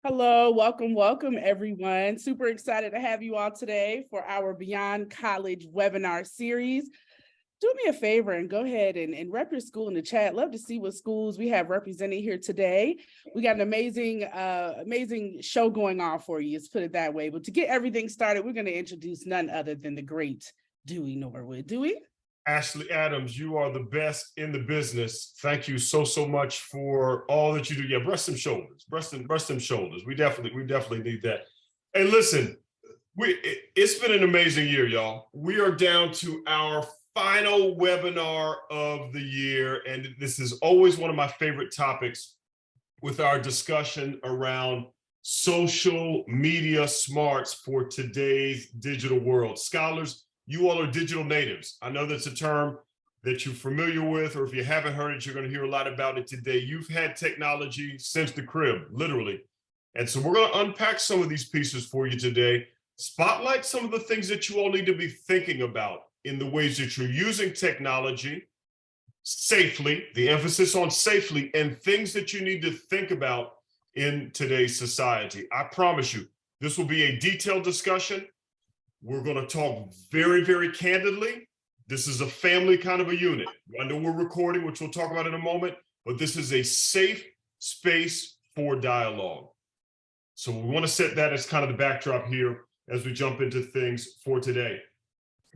Hello, welcome everyone. Super excited to have you all today for our Beyond College webinar series. Do me a favor and go ahead and rep your school in the chat. Love to see what schools we have represented here today. We got an amazing show going on for you, let's put it that way. But to get everything started, we're going to introduce none other than the great Dewey Norwood. Dewey? Ashley Adams, you are the best in the business. Thank you so much for all that you do. Yeah, breast and shoulders, breast and shoulders. We definitely need that. Hey, listen, it's been an amazing year, y'all. We are down to our final webinar of the year, and this is always one of my favorite topics with our discussion around social media smarts for today's digital world. Scholars, you all are digital natives. I know that's a term that you're familiar with, or if you haven't heard it, you're going to hear a lot about it today. You've had technology since the crib, literally. And so we're going to unpack some of these pieces for you today, spotlight some of the things that you all need to be thinking about in the ways that you're using technology safely, the emphasis on safely, and things that you need to think about in today's society. I promise you, this will be a detailed discussion. We're going to talk very candidly. This is a family kind of a unit. I know we're recording, which we'll talk about in a moment, but this is a safe space for dialogue. So we want to set that as kind of the backdrop here as we jump into things for today.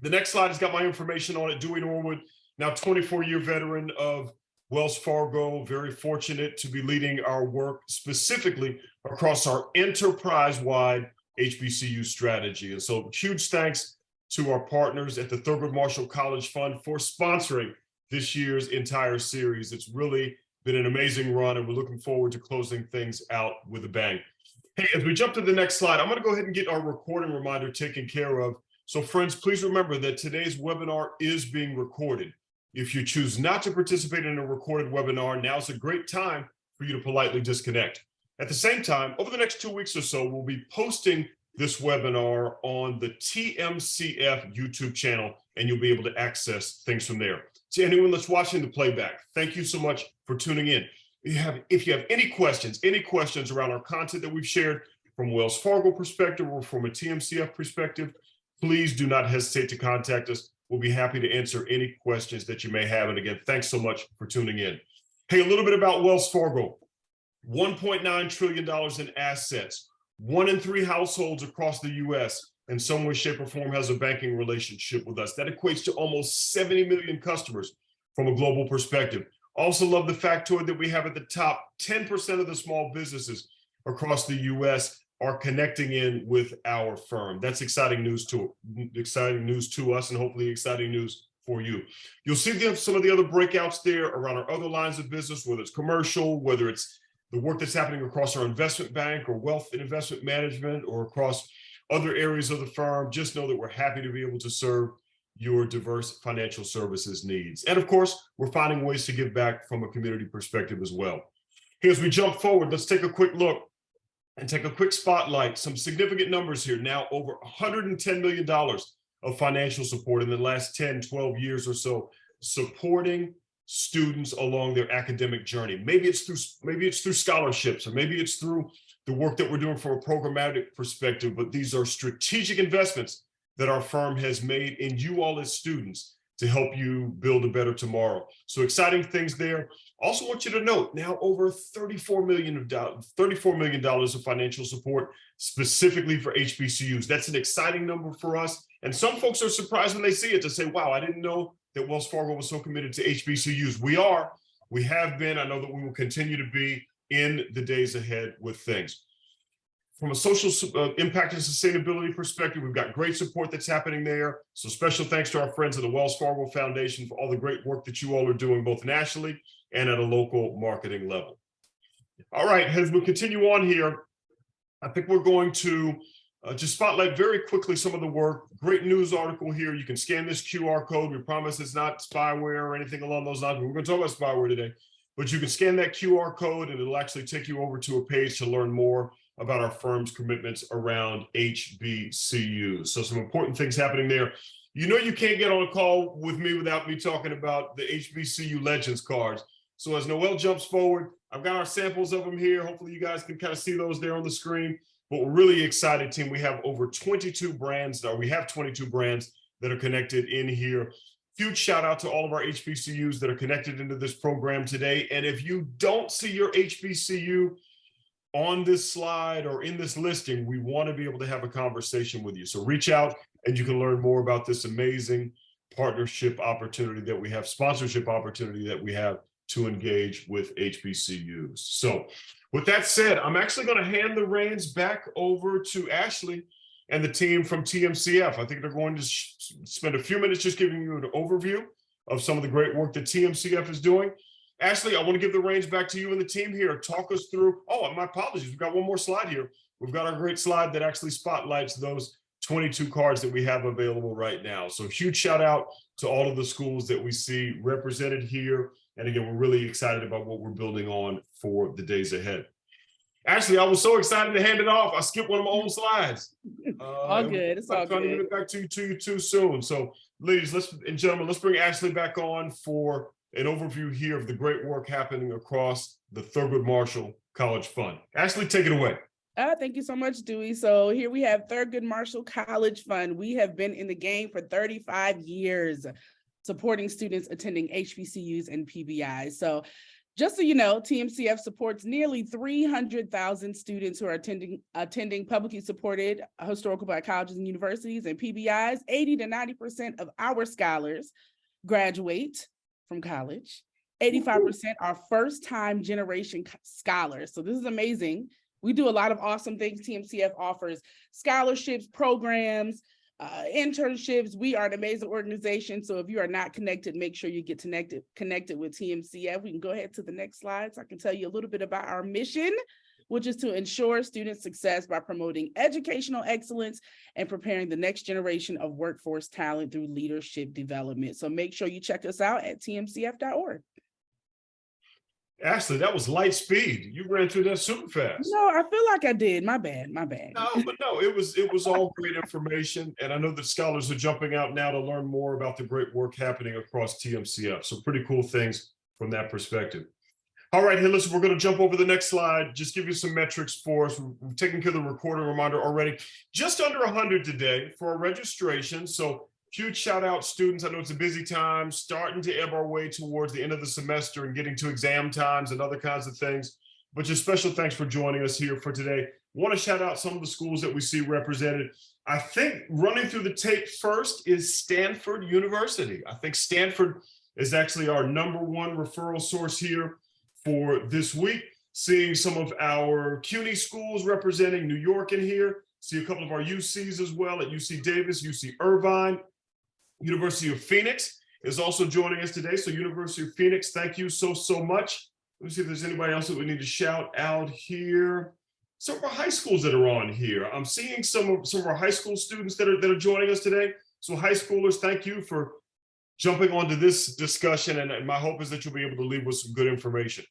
The next slide has got my information on it. Dewey Norwood, now 24-year veteran of Wells Fargo, very fortunate to be leading our work specifically across our enterprise-wide HBCU strategy. And so huge thanks to our partners at the Thurgood Marshall College Fund for sponsoring this year's entire series. It's really been an amazing run, and we're looking forward to closing things out with a bang. Hey, as we jump to the next slide, I'm going to go ahead and get our recording reminder taken care of. So friends, please remember that today's webinar is being recorded. If you choose not to participate in a recorded webinar, now's a great time for you to politely disconnect. At the same time, over the next 2 weeks or so, we'll be posting this webinar on the TMCF YouTube channel, and you'll be able to access things from there. To anyone that's watching the playback, thank you so much for tuning in. If you have any questions around our content that we've shared from Wells Fargo perspective or from a TMCF perspective, please do not hesitate to contact us. We'll be happy to answer any questions that you may have. And again, thanks so much for tuning in. Hey, a little bit about Wells Fargo. $1.9 trillion in assets. 1 in 3 households across the US in some way, shape, or form has a banking relationship with us. That equates to almost 70 million customers from a global perspective. Also love the factoid that we have at the top. 10% of the small businesses across the US are connecting in with our firm. That's exciting news to us, and hopefully exciting news for you. You'll see some of the other breakouts there around our other lines of business, whether it's commercial, whether it's the work that's happening across our investment bank or wealth and investment management or across other areas of the firm. Just know that we're happy to be able to serve your diverse financial services needs. And of course, we're finding ways to give back from a community perspective as well. Here, as we jump forward, let's take a quick look and take a quick spotlight. Some significant numbers here. Now over $110 million of financial support in the last 10, 12 years or so, supporting students along their academic journey. Maybe it's through scholarships, or maybe it's through the work that we're doing from a programmatic perspective, but these are strategic investments that our firm has made in you all as students to help you build a better tomorrow. So exciting things there. Also want you to note now over $34 million of financial support specifically for HBCUs. That's an exciting number for us. And some folks are surprised when they see it to say, wow, I didn't know that Wells Fargo was so committed to HBCUs. We have been, I know that we will continue to be in the days ahead with things. From a social impact and sustainability perspective, we've got great support that's happening there. So special thanks to our friends at the Wells Fargo Foundation for all the great work that you all are doing, both nationally and at a local marketing level. All right, as we continue on here, I think we're going to just spotlight very quickly some of the work. Great news article here. You can scan this QR code. We promise it's not spyware or anything along those lines. We're going to talk about spyware today, but you can scan that QR code and it'll actually take you over to a page to learn more about our firm's commitments around HBCUs. So some important things happening there. You know, you can't get on a call with me without me talking about the HBCU Legends cards. So as Noel jumps forward, I've got our samples of them here. Hopefully you guys can kind of see those there on the screen. But we're really excited, team. We have over 22 brands, or we have 22 brands that are connected in here. Huge shout out to all of our HBCUs that are connected into this program today. And if you don't see your HBCU on this slide or in this listing, we want to be able to have a conversation with you. So reach out and you can learn more about this amazing partnership opportunity that we have, sponsorship opportunity that we have to engage with HBCUs. So with that said, I'm actually going to hand the reins back over to Ashley and the team from TMCF. I think they're going to spend a few minutes just giving you an overview of some of the great work that TMCF is doing. Ashley, I want to give the reins back to you and the team here. Talk us through, oh, my apologies. We've got one more slide here. We've got our great slide that actually spotlights those 22 cards that we have available right now. So huge shout out to all of the schools that we see represented here. And again, we're really excited about what we're building on for the days ahead. Ashley, I was so excited to hand it off. I skipped one of my own slides. All good. It's all trying to good. get it back to you too soon. So ladies and gentlemen, let's bring Ashley back on for an overview here of the great work happening across the Thurgood Marshall College Fund. Ashley, take it away. Thank you so much, Dewey. So here we have Thurgood Marshall College Fund. We have been in the game for 35 years, supporting students attending HBCUs and PBIs. So just so you know, TMCF supports nearly 300,000 students who are attending publicly supported historical Black colleges and universities and PBIs. 80 to 90% of our scholars graduate from college. 85% are first-time generation scholars. So this is amazing. We do a lot of awesome things. TMCF offers scholarships, programs, internships. We are an amazing organization. So if you are not connected, make sure you get connected with TMCF. We can go ahead to the next slide so I can tell you a little bit about our mission, which is to ensure student success by promoting educational excellence and preparing the next generation of workforce talent through leadership development. So make sure you check us out at tmcf.org. Ashley, that was light speed. You ran through that super fast. No, I feel like I did. My bad. No, but no, it was all great information. And I know that scholars are jumping out now to learn more about the great work happening across TMCF. So pretty cool things from that perspective. All right, hey, listen, we're going to jump over the next slide. Just give you some metrics for us. We've taken care of the recording reminder already. Just under 100 today for our registration. So huge shout out, students. I know it's a busy time, starting to ebb our way towards the end of the semester and getting to exam times and other kinds of things. But just special thanks for joining us here for today. Want to shout out some of the schools that we see represented. I think running through the tape first is Stanford University. I think Stanford is actually our #1 referral source here for this week. Seeing some of our CUNY schools representing New York in here. See a couple of our UCs as well at UC Davis, UC Irvine. University of Phoenix is also joining us today. So University of Phoenix, thank you so much. Let me see if there's anybody else that we need to shout out here. Some of our high schools that are on here. I'm seeing some of our high school students that are joining us today. So high schoolers, thank you for jumping onto this discussion. And my hope is that you'll be able to leave with some good information.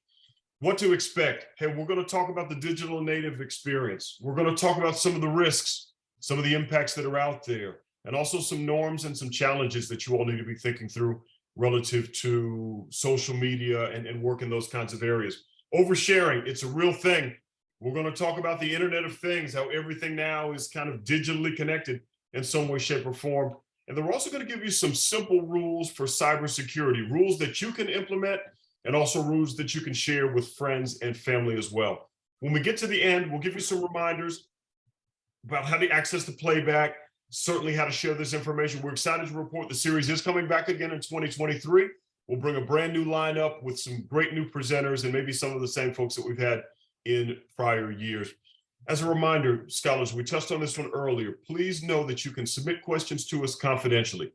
What to expect? Hey, we're going to talk about the digital native experience. We're going to talk about some of the risks, some of the impacts that are out there, and also some norms and some challenges that you all need to be thinking through relative to social media and work in those kinds of areas. Oversharing, it's a real thing. We're going to talk about the Internet of Things, how everything now is kind of digitally connected in some way, shape, or form. And then we're also going to give you some simple rules for cybersecurity, rules that you can implement and also rules that you can share with friends and family as well. When we get to the end, we'll give you some reminders about how to access the playback, certainly how to share this information. We're excited to report the series is coming back again in 2023. We'll bring a brand new lineup with some great new presenters and maybe some of the same folks that we've had in prior years. As a reminder, scholars, we touched on this one earlier. Please know that you can submit questions to us confidentially.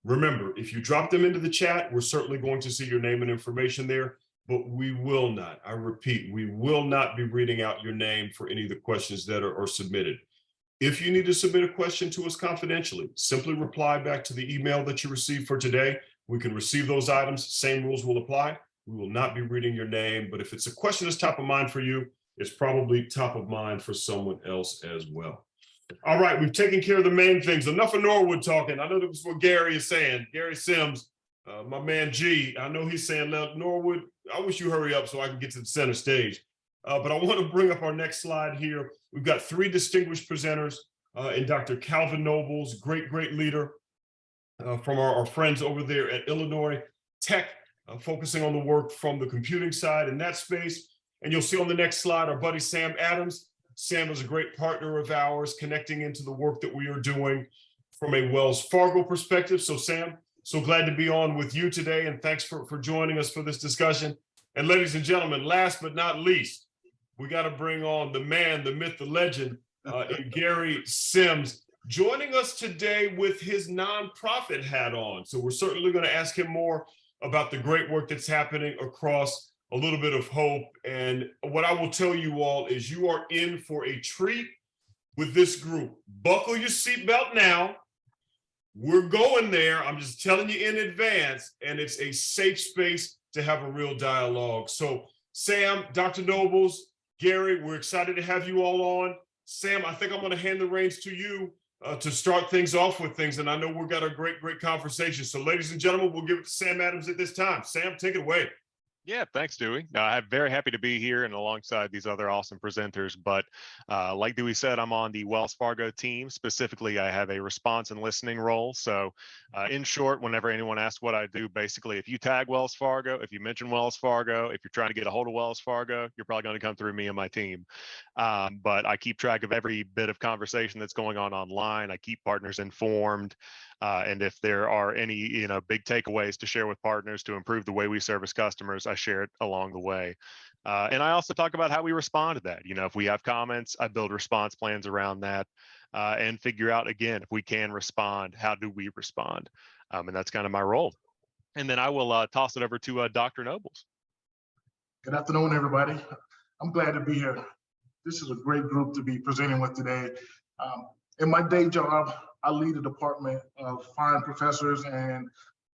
Remember, if you drop them into the chat, we're certainly going to see your name and information there, but we will not, I repeat, we will not be reading out your name for any of the questions that are submitted. If you need to submit a question to us confidentially, simply reply back to the email that you received for today. We can receive those items. Same rules will apply. We will not be reading your name, but if it's a question that's top of mind for you, it's probably top of mind for someone else as well. All right, we've taken care of the main things. Enough of Norwood talking. I know that was what Gary is saying. Gary Sims, my man G, I know he's saying, let Norwood, I wish you hurry up so I can get to the center stage. But I want to bring up our next slide here. We've got three distinguished presenters and Dr. Calvin Nobles, great leader from our friends over there at Illinois Tech, focusing on the work from the computing side in that space. And you'll see on the next slide, our buddy Sam Adams. Sam is a great partner of ours, connecting into the work that we are doing from a Wells Fargo perspective. So Sam, so glad to be on with you today, and thanks for joining us for this discussion. And ladies and gentlemen, last but not least, we got to bring on the man, the myth, the legend, Gary Sims, joining us today with his nonprofit hat on. So we're certainly going to ask him more about the great work that's happening across a little bit of hope. And what I will tell you all is you are in for a treat with this group. Buckle your seatbelt now. We're going there. I'm just telling you in advance, and it's a safe space to have a real dialogue. So Sam, Dr. Nobles, Gary, we're excited to have you all on. Sam, I think I'm going to hand the reins to you to start things off with things. And I know we've got a great conversation. So ladies and gentlemen, we'll give it to Sam Adams at this time. Sam, take it away. Yeah, thanks, Dewey. I'm very happy to be here and alongside these other awesome presenters. But like Dewey said, I'm on the Wells Fargo team. Specifically, I have a response and listening role. So in short, whenever anyone asks what I do, basically, if you tag Wells Fargo, if you mention Wells Fargo, if you're trying to get a hold of Wells Fargo, you're probably going to come through me and my team. But I keep track of every bit of conversation that's going on online. I keep partners informed. And if there are any, big takeaways to share with partners to improve the way we service customers, I share it along the way. And I also talk about how we respond to that. If we have comments, I build response plans around that and figure out, again, if we can respond, how do we respond? And that's kind of my role. And then I will toss it over to Dr. Nobles. Good afternoon, everybody. I'm glad to be here. This is a great group to be presenting with today. In my day job, I lead a department of fine professors, and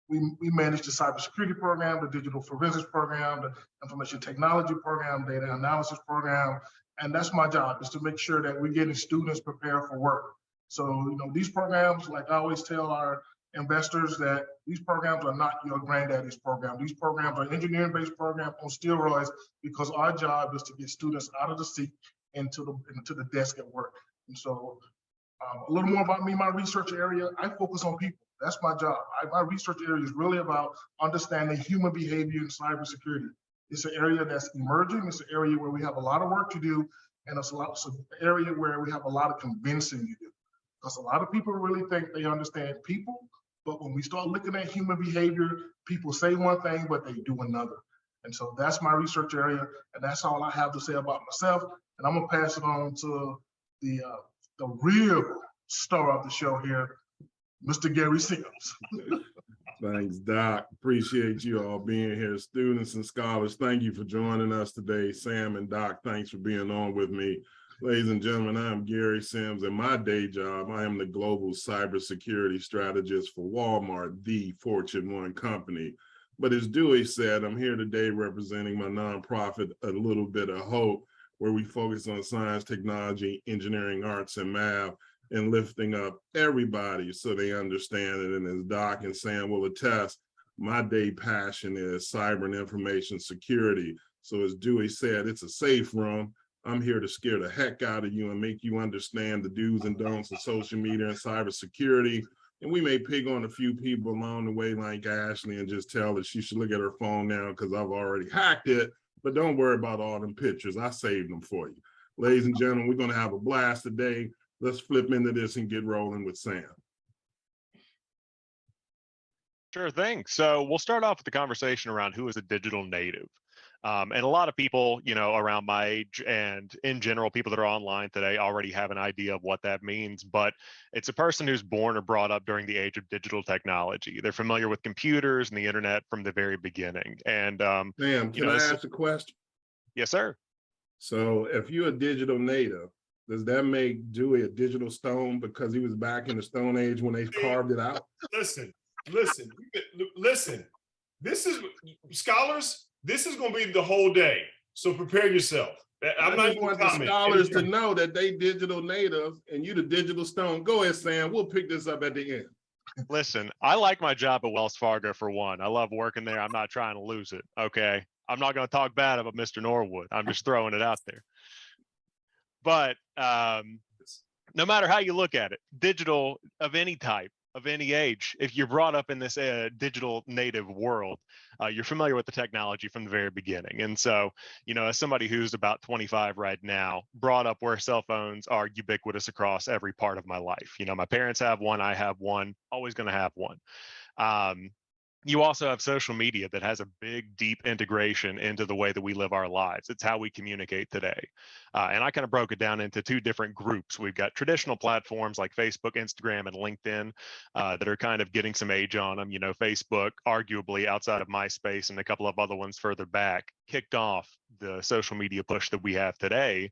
we manage the cybersecurity program, the digital forensics program, the information technology program, data analysis program. And that's my job, is to make sure that we're getting students prepared for work. So, these programs, like I always tell our investors, that these programs are not your granddaddy's program. These programs are engineering-based programs on steroids, because our job is to get students out of the seat into the desk at work. And so a little more about me, my research area, I focus on people. That's my job. My research area is really about understanding human behavior in cybersecurity. It's an area that's emerging. It's an area where we have a lot of work to do. And it's an area where we have a lot of convincing to do. Because a lot of people really think they understand people, but when we start looking at human behavior, people say one thing, but they do another. And so that's my research area, and that's all I have to say about myself. And I'm gonna pass it on to the real star of the show here, Mr. Gary Sims. Thanks, Doc. Appreciate you all being here. Students and scholars, thank you for joining us today. Sam and Doc, thanks for being on with me. Ladies and gentlemen, I'm Gary Sims. In my day job, I am the global cybersecurity strategist for Walmart, the Fortune 1 company. But as Dewey said, I'm here today representing my nonprofit, A Little Bit of Hope, where we focus on science, technology, engineering, arts, and math, and lifting up everybody so they understand it. And as Doc and Sam will attest, my day passion is cyber and information security. So as Dewey said, it's a safe room. I'm here to scare the heck out of you and make you understand the do's and don'ts of social media and cybersecurity. And we may pick on a few people along the way, like Ashley, and just tell her she should look at her phone now because I've already hacked it. But don't worry about all them pictures. I saved them for you. Ladies and gentlemen, we're going to have a blast today. Let's flip into this and get rolling with Sam. Sure thing. So we'll start off with the conversation around who is a digital native. And a lot of people, around my age and in general, people that are online today already have an idea of what that means, but it's a person who's born or brought up during the age of digital technology. They're familiar with computers and the internet from the very beginning. And Sam, can I ask a question? Yes, sir. So if you're a digital native, does that make Dewey a digital stone because he was back in the Stone Age when they carved it out? Listen. This is, scholars, this is going to be the whole day. So prepare yourself. I just want the scholars to know that they digital natives and you the digital stone. Go ahead, Sam. We'll pick this up at the end. Listen, I like my job at Wells Fargo for one. I love working there. I'm not trying to lose it. Okay. I'm not going to talk bad about Mr. Norwood. I'm just throwing it out there. But no matter how you look at it, digital of any type, of any age, if you're brought up in this digital native world, you're familiar with the technology from the very beginning. And so, as somebody who's about 25 right now, brought up where cell phones are ubiquitous across every part of my life. My parents have one, I have one, always going to have one. You also have social media that has a big, deep integration into the way that we live our lives. It's how we communicate today. And I kind of broke it down into two different groups. We've got traditional platforms like Facebook, Instagram, and LinkedIn that are kind of getting some age on them. Facebook, arguably outside of MySpace and a couple of other ones further back, kicked off the social media push that we have today.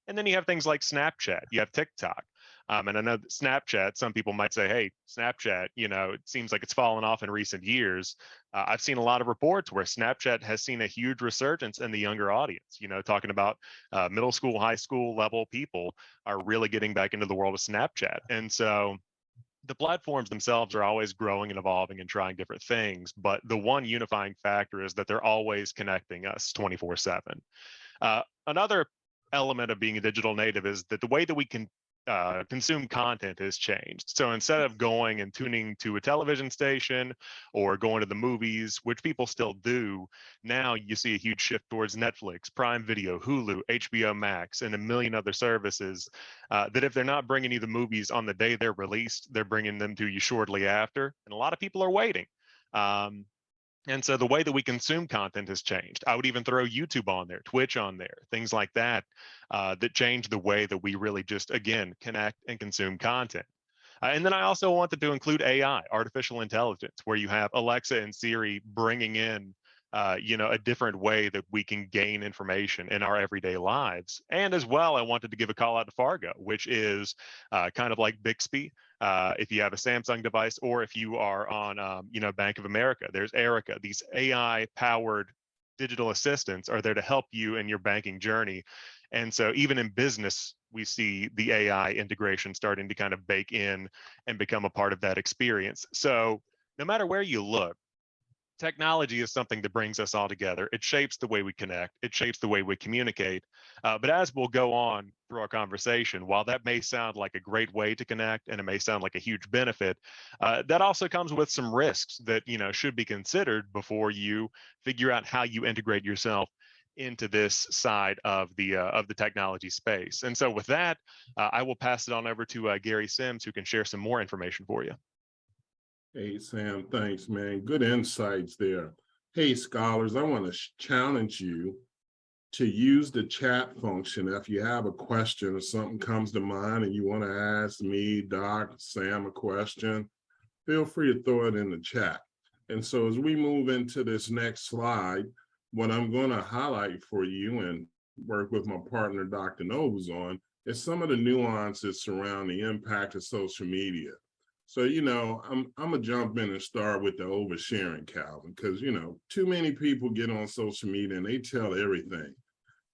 And then you have things like Snapchat, you have TikTok. And I know that Snapchat, some people might say, hey, Snapchat, it seems like it's fallen off in recent years. I've seen a lot of reports where Snapchat has seen a huge resurgence in the younger audience, talking about middle school, high school level people are really getting back into the world of Snapchat. And so the platforms themselves are always growing and evolving and trying different things. But the one unifying factor is that they're always connecting us 24/7. Another element of being a digital native is that the way that we can consume content has changed. So instead of going and tuning to a television station or going to the movies, which people still do, now you see a huge shift towards Netflix, Prime Video, Hulu, HBO Max, and a million other services that if they're not bringing you the movies on the day they're released, they're bringing them to you shortly after. And a lot of people are waiting. And so the way that we consume content has changed. I would even throw YouTube on there, Twitch on there, things like that, that change the way that we really just, again, connect and consume content. And then I also wanted to include AI, artificial intelligence, where you have Alexa and Siri bringing in, a different way that we can gain information in our everyday lives. And as well, I wanted to give a call out to Fargo, which is kind of like Bixby. If you have a Samsung device, or if you are on, Bank of America, there's Erica. These AI-powered digital assistants are there to help you in your banking journey. And so even in business, we see the AI integration starting to kind of bake in and become a part of that experience. So no matter where you look, technology is something that brings us all together. It shapes the way we connect. It shapes the way we communicate. But as we'll go on through our conversation, while that may sound like a great way to connect and it may sound like a huge benefit, that also comes with some risks that should be considered before you figure out how you integrate yourself into this side of the technology space. And so with that, I will pass it on over to Gary Sims, who can share some more information for you. Hey, Sam, thanks, man. Good insights there. Hey, scholars, I want to challenge you to use the chat function. If you have a question or something comes to mind and you want to ask me, Doc, Sam, a question, feel free to throw it in the chat. And so as we move into this next slide, what I'm going to highlight for you and work with my partner, Dr. Novus, on is some of the nuances surrounding the impact of social media. So, I'm gonna jump in and start with the oversharing, Calvin, because, too many people get on social media and they tell everything.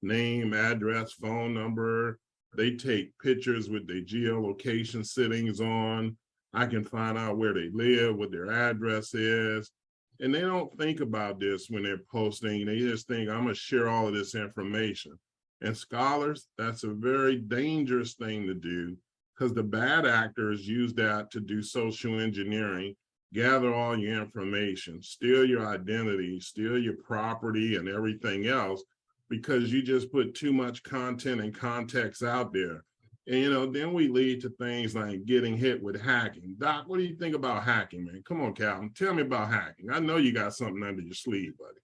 Name, address, phone number. They take pictures with their geolocation settings on. I can find out where they live, what their address is. And they don't think about this when they're posting. They just think, I'm gonna share all of this information. And scholars, that's a very dangerous thing to do, because the bad actors use that to do social engineering, gather all your information, steal your identity, steal your property and everything else, because you just put too much content and context out there. And, then we lead to things like getting hit with hacking. Doc, what do you think about hacking, man? Come on, Calvin, tell me about hacking. I know you got something under your sleeve, buddy.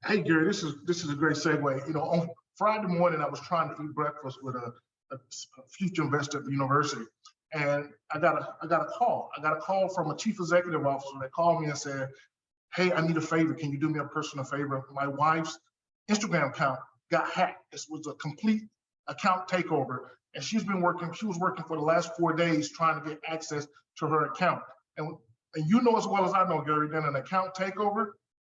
Hey, Gary, this is a great segue. On Friday morning, I was trying to eat breakfast with a future investor at the university, and I got a call. I got a call from a chief executive officer that called me and said, "Hey, I need a favor. Can you do me a personal favor? My wife's Instagram account got hacked. This was a complete account takeover, and she was working for the last 4 days trying to get access to her account. And you know as well as I know, Gary, then an account takeover,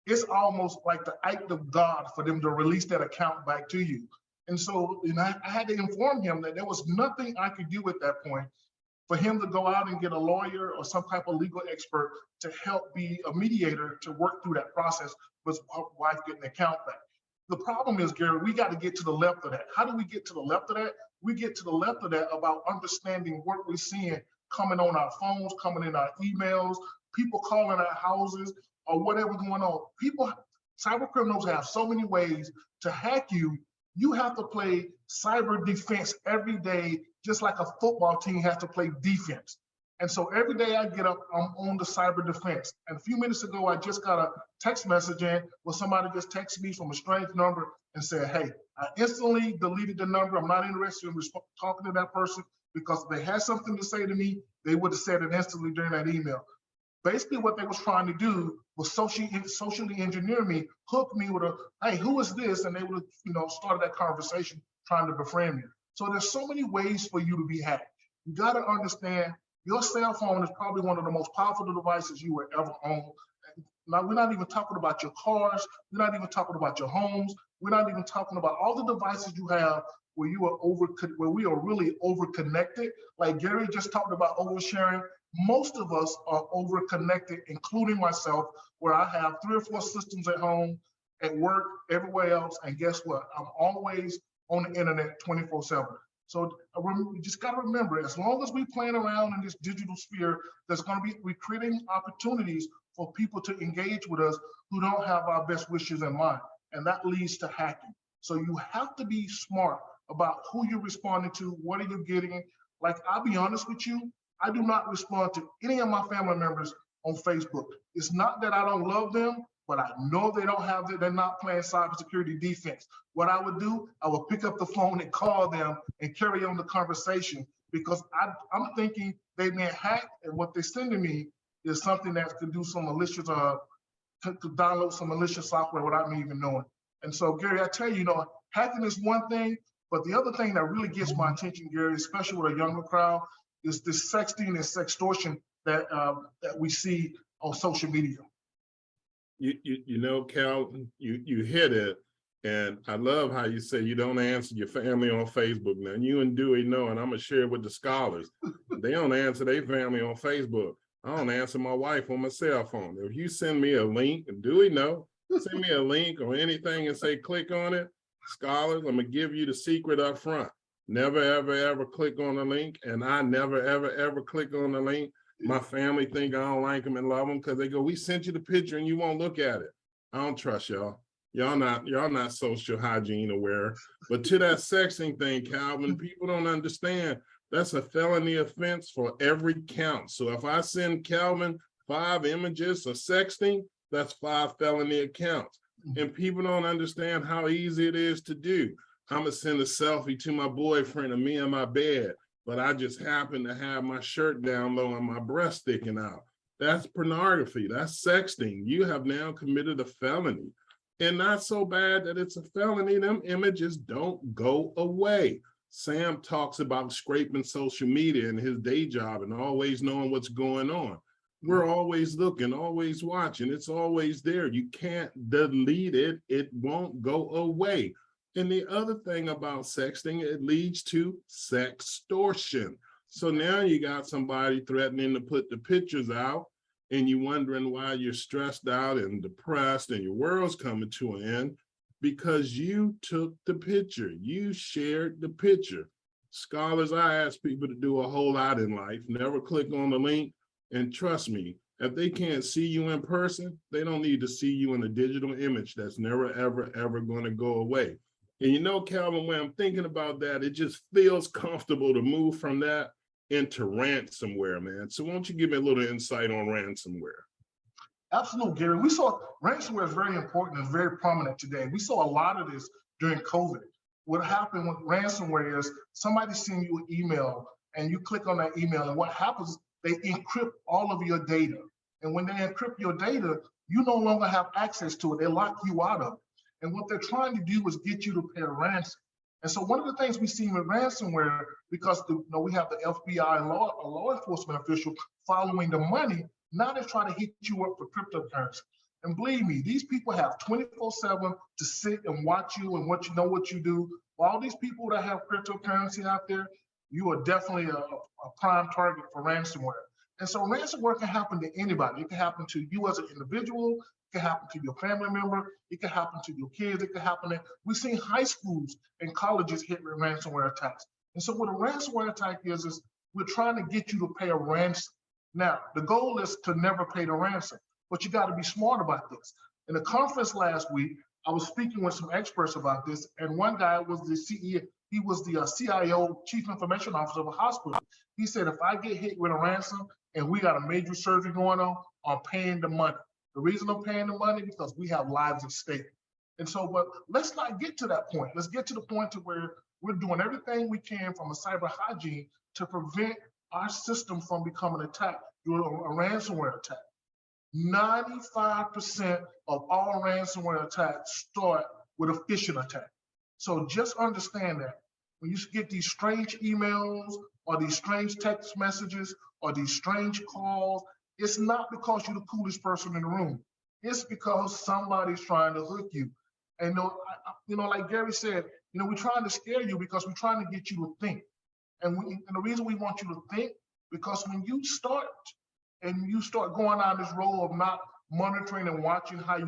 it's almost like the act of God for them to release that account back to you." And so, I had to inform him that there was nothing I could do at that point for him to go out and get a lawyer or some type of legal expert to help be a mediator to work through that process was wife getting the account back. The problem is, Gary, we got to get to the left of that. How do we get to the left of that? We get to the left of that about understanding what we're seeing coming on our phones, coming in our emails, people calling our houses, or whatever going on. Cyber criminals have so many ways to hack you. You have to play cyber defense every day, just like a football team has to play defense. And so every day I get up, I'm on the cyber defense. And a few minutes ago, I just got a text message in where somebody just texted me from a strange number and said, hey, I instantly deleted the number. I'm not interested in talking to that person, because if they had something to say to me, they would have said it instantly during that email. Basically what they was trying to do was socially engineer me, hook me with a, hey, who is this? And they would have, started that conversation trying to befriend me. So there's so many ways for you to be hacked. You got to understand your cell phone is probably one of the most powerful devices you will ever own. Now, we're not even talking about your cars. We're not even talking about your homes. We're not even talking about all the devices you have where we are really over connected. Like Gary just talked about oversharing. Most of us are over connected, including myself, where I have 3 or 4 systems at home, at work, everywhere else. And guess what? I'm always on the internet 24/7. So you just got to remember, as long as we playing around in this digital sphere, we're creating opportunities for people to engage with us who don't have our best wishes in mind. And that leads to hacking. So you have to be smart about who you're responding to, what are you getting. Like, I'll be honest with you, I do not respond to any of my family members on Facebook. It's not that I don't love them, but I know they're not playing cybersecurity defense. What I would do, I would pick up the phone and call them and carry on the conversation, because I'm thinking they may hack, and what they're sending me is something that could do some malicious, could download some malicious software without me even knowing. And so, Gary, I tell you, hacking is one thing, but the other thing that really gets my attention, Gary, especially with a younger crowd, is this sexting and sextortion that we see on social media. Calvin, you hit it. And I love how you say you don't answer your family on Facebook. Now, you and Dewey know, and I'm going to share it with the scholars. They don't answer their family on Facebook. I don't answer my wife on my cell phone. If you send me a link, and Dewey know, send me a link or anything and say, click on it, scholars, I'm going to give you the secret up front. Never, ever, ever click on the link. And I never, ever, ever click on the link. My family think I don't like them and love them because they go, we sent you the picture and you won't look at it. I don't trust y'all. Y'all not social hygiene aware. But to that sexting thing, Calvin, people don't understand that's a felony offense for every count. So if I send Calvin 5 images of sexting, that's 5 felony accounts. And people don't understand how easy it is to do. I'm gonna send a selfie to my boyfriend of me in my bed, but I just happen to have my shirt down low and my breast sticking out. That's pornography. That's sexting. You have now committed a felony. And not so bad that it's a felony. Them images don't go away. Sam talks about scraping social media in his day job and always knowing what's going on. We're always looking, always watching. It's always there. You can't delete it. It won't go away. And the other thing about sexting, it leads to sextortion. So now you got somebody threatening to put the pictures out, and you're wondering why you're stressed out and depressed and your world's coming to an end, because you took the picture, you shared the picture. Scholars, I ask people to do a whole lot in life. Never click on the link, and trust me, if they can't see you in person, they don't need to see you in a digital image that's never, ever, ever going to go away. And Calvin, when I'm thinking about that, it just feels comfortable to move from that into ransomware, man. So why don't you give me a little insight on ransomware? Absolutely, Gary. We saw ransomware is very important and very prominent today. We saw a lot of this during COVID. What happened with ransomware is somebody send you an email and you click on that email, and what happens, they encrypt all of your data. And when they encrypt your data, you no longer have access to it. They lock you out of it. And what they're trying to do is get you to pay a ransom. And so one of the things we see with ransomware, because we have the FBI and law enforcement official following the money, now they're trying to hit you up for cryptocurrency. And believe me, these people have 24/7 to sit and watch you and what you do. All these people that have cryptocurrency out there, you are definitely a prime target for ransomware. And so ransomware can happen to anybody. It can happen to you as an individual. It can happen to your family member. It can happen to your kids. It can happen to, we've seen high schools and colleges hit with ransomware attacks. And so what a ransomware attack is we're trying to get you to pay a ransom. Now, the goal is to never pay the ransom, but you got to be smart about this. In a conference last week, I was speaking with some experts about this, and one guy was the CEO, he was the CIO, Chief Information Officer of a hospital. He said, if I get hit with a ransom and we got a major surgery going on, I'm paying the money. The reason I'm paying the money because we have lives at stake. And so, but let's not get to that point. Let's get to the point to where we're doing everything we can from a cyber hygiene to prevent our system from becoming attacked through a ransomware attack. 95% of all ransomware attacks start with a phishing attack. So just understand that when you get these strange emails or these strange text messages or these strange calls, it's not because you're the coolest person in the room. It's because somebody's trying to hook you. And like Gary said, we're trying to scare you because we're trying to get you to think. And the reason we want you to think, because when you start going down this road of not monitoring and watching how you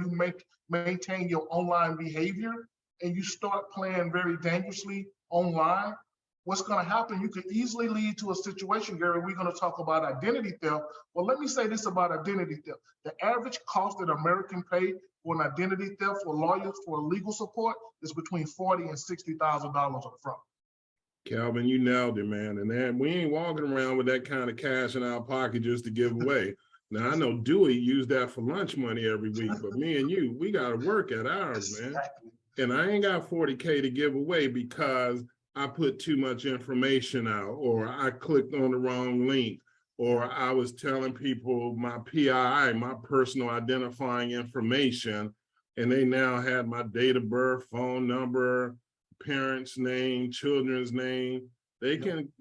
maintain your online behavior, and you start playing very dangerously online, what's going to happen, you could easily lead to a situation, Gary, we're going to talk about identity theft. Well, let me say this about identity theft. The average cost that American pay for an identity theft for lawyers for legal support is between $40,000 and $60,000 up front. Calvin, you nailed it, man. And then we ain't walking around with that kind of cash in our pocket just to give away. Now, I know Dewey used that for lunch money every week, but me and you, we got to work at ours, man. And I ain't got 40K to give away because I put too much information out, or I clicked on the wrong link, or I was telling people my PII, my personal identifying information, and they now had my date of birth, phone number, parents' name, children's name. They can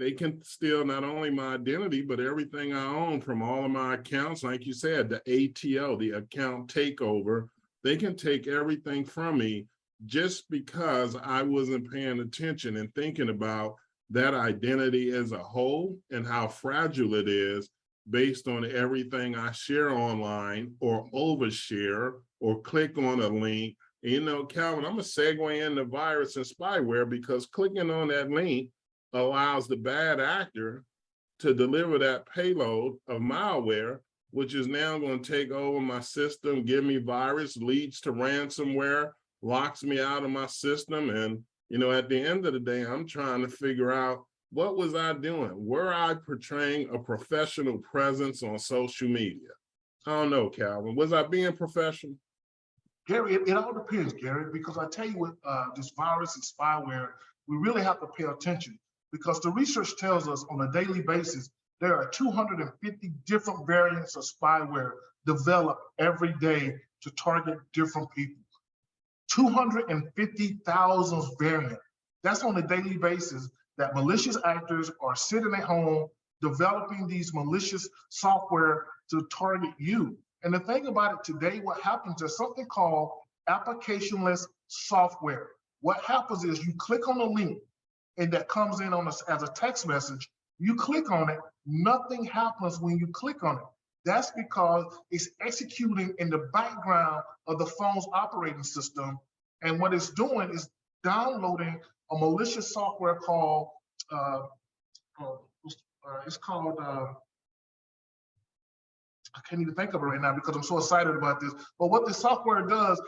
steal not only my identity, but everything I own from all of my accounts. Like you said, the ATO, the account takeover, they can take everything from me just because I wasn't paying attention and thinking about that identity as a whole and how fragile it is based on everything I share online or overshare or click on a link. And, Calvin, I'm gonna segue into virus and spyware because clicking on that link allows the bad actor to deliver that payload of malware, which is now going to take over my system, give me virus, leads to ransomware, locks me out of my system. And, at the end of the day, I'm trying to figure out, what was I doing? Were I portraying a professional presence on social media? I don't know, Calvin. Was I being professional? Gary, it all depends, Gary, because I tell you what, this virus and spyware, we really have to pay attention because the research tells us on a daily basis, there are 250 different variants of spyware developed every day to target different people. 250,000 variants. That's on a daily basis that malicious actors are sitting at home developing these malicious software to target you. And the thing about it today, what happens is something called applicationless software. What happens is you click on a link and that comes in on as a text message, you click on it, nothing happens when you click on it. That's because it's executing in the background of the phone's operating system. And what it's doing is downloading a malicious software called, I can't even think of it right now because I'm so excited about this. But what the software does,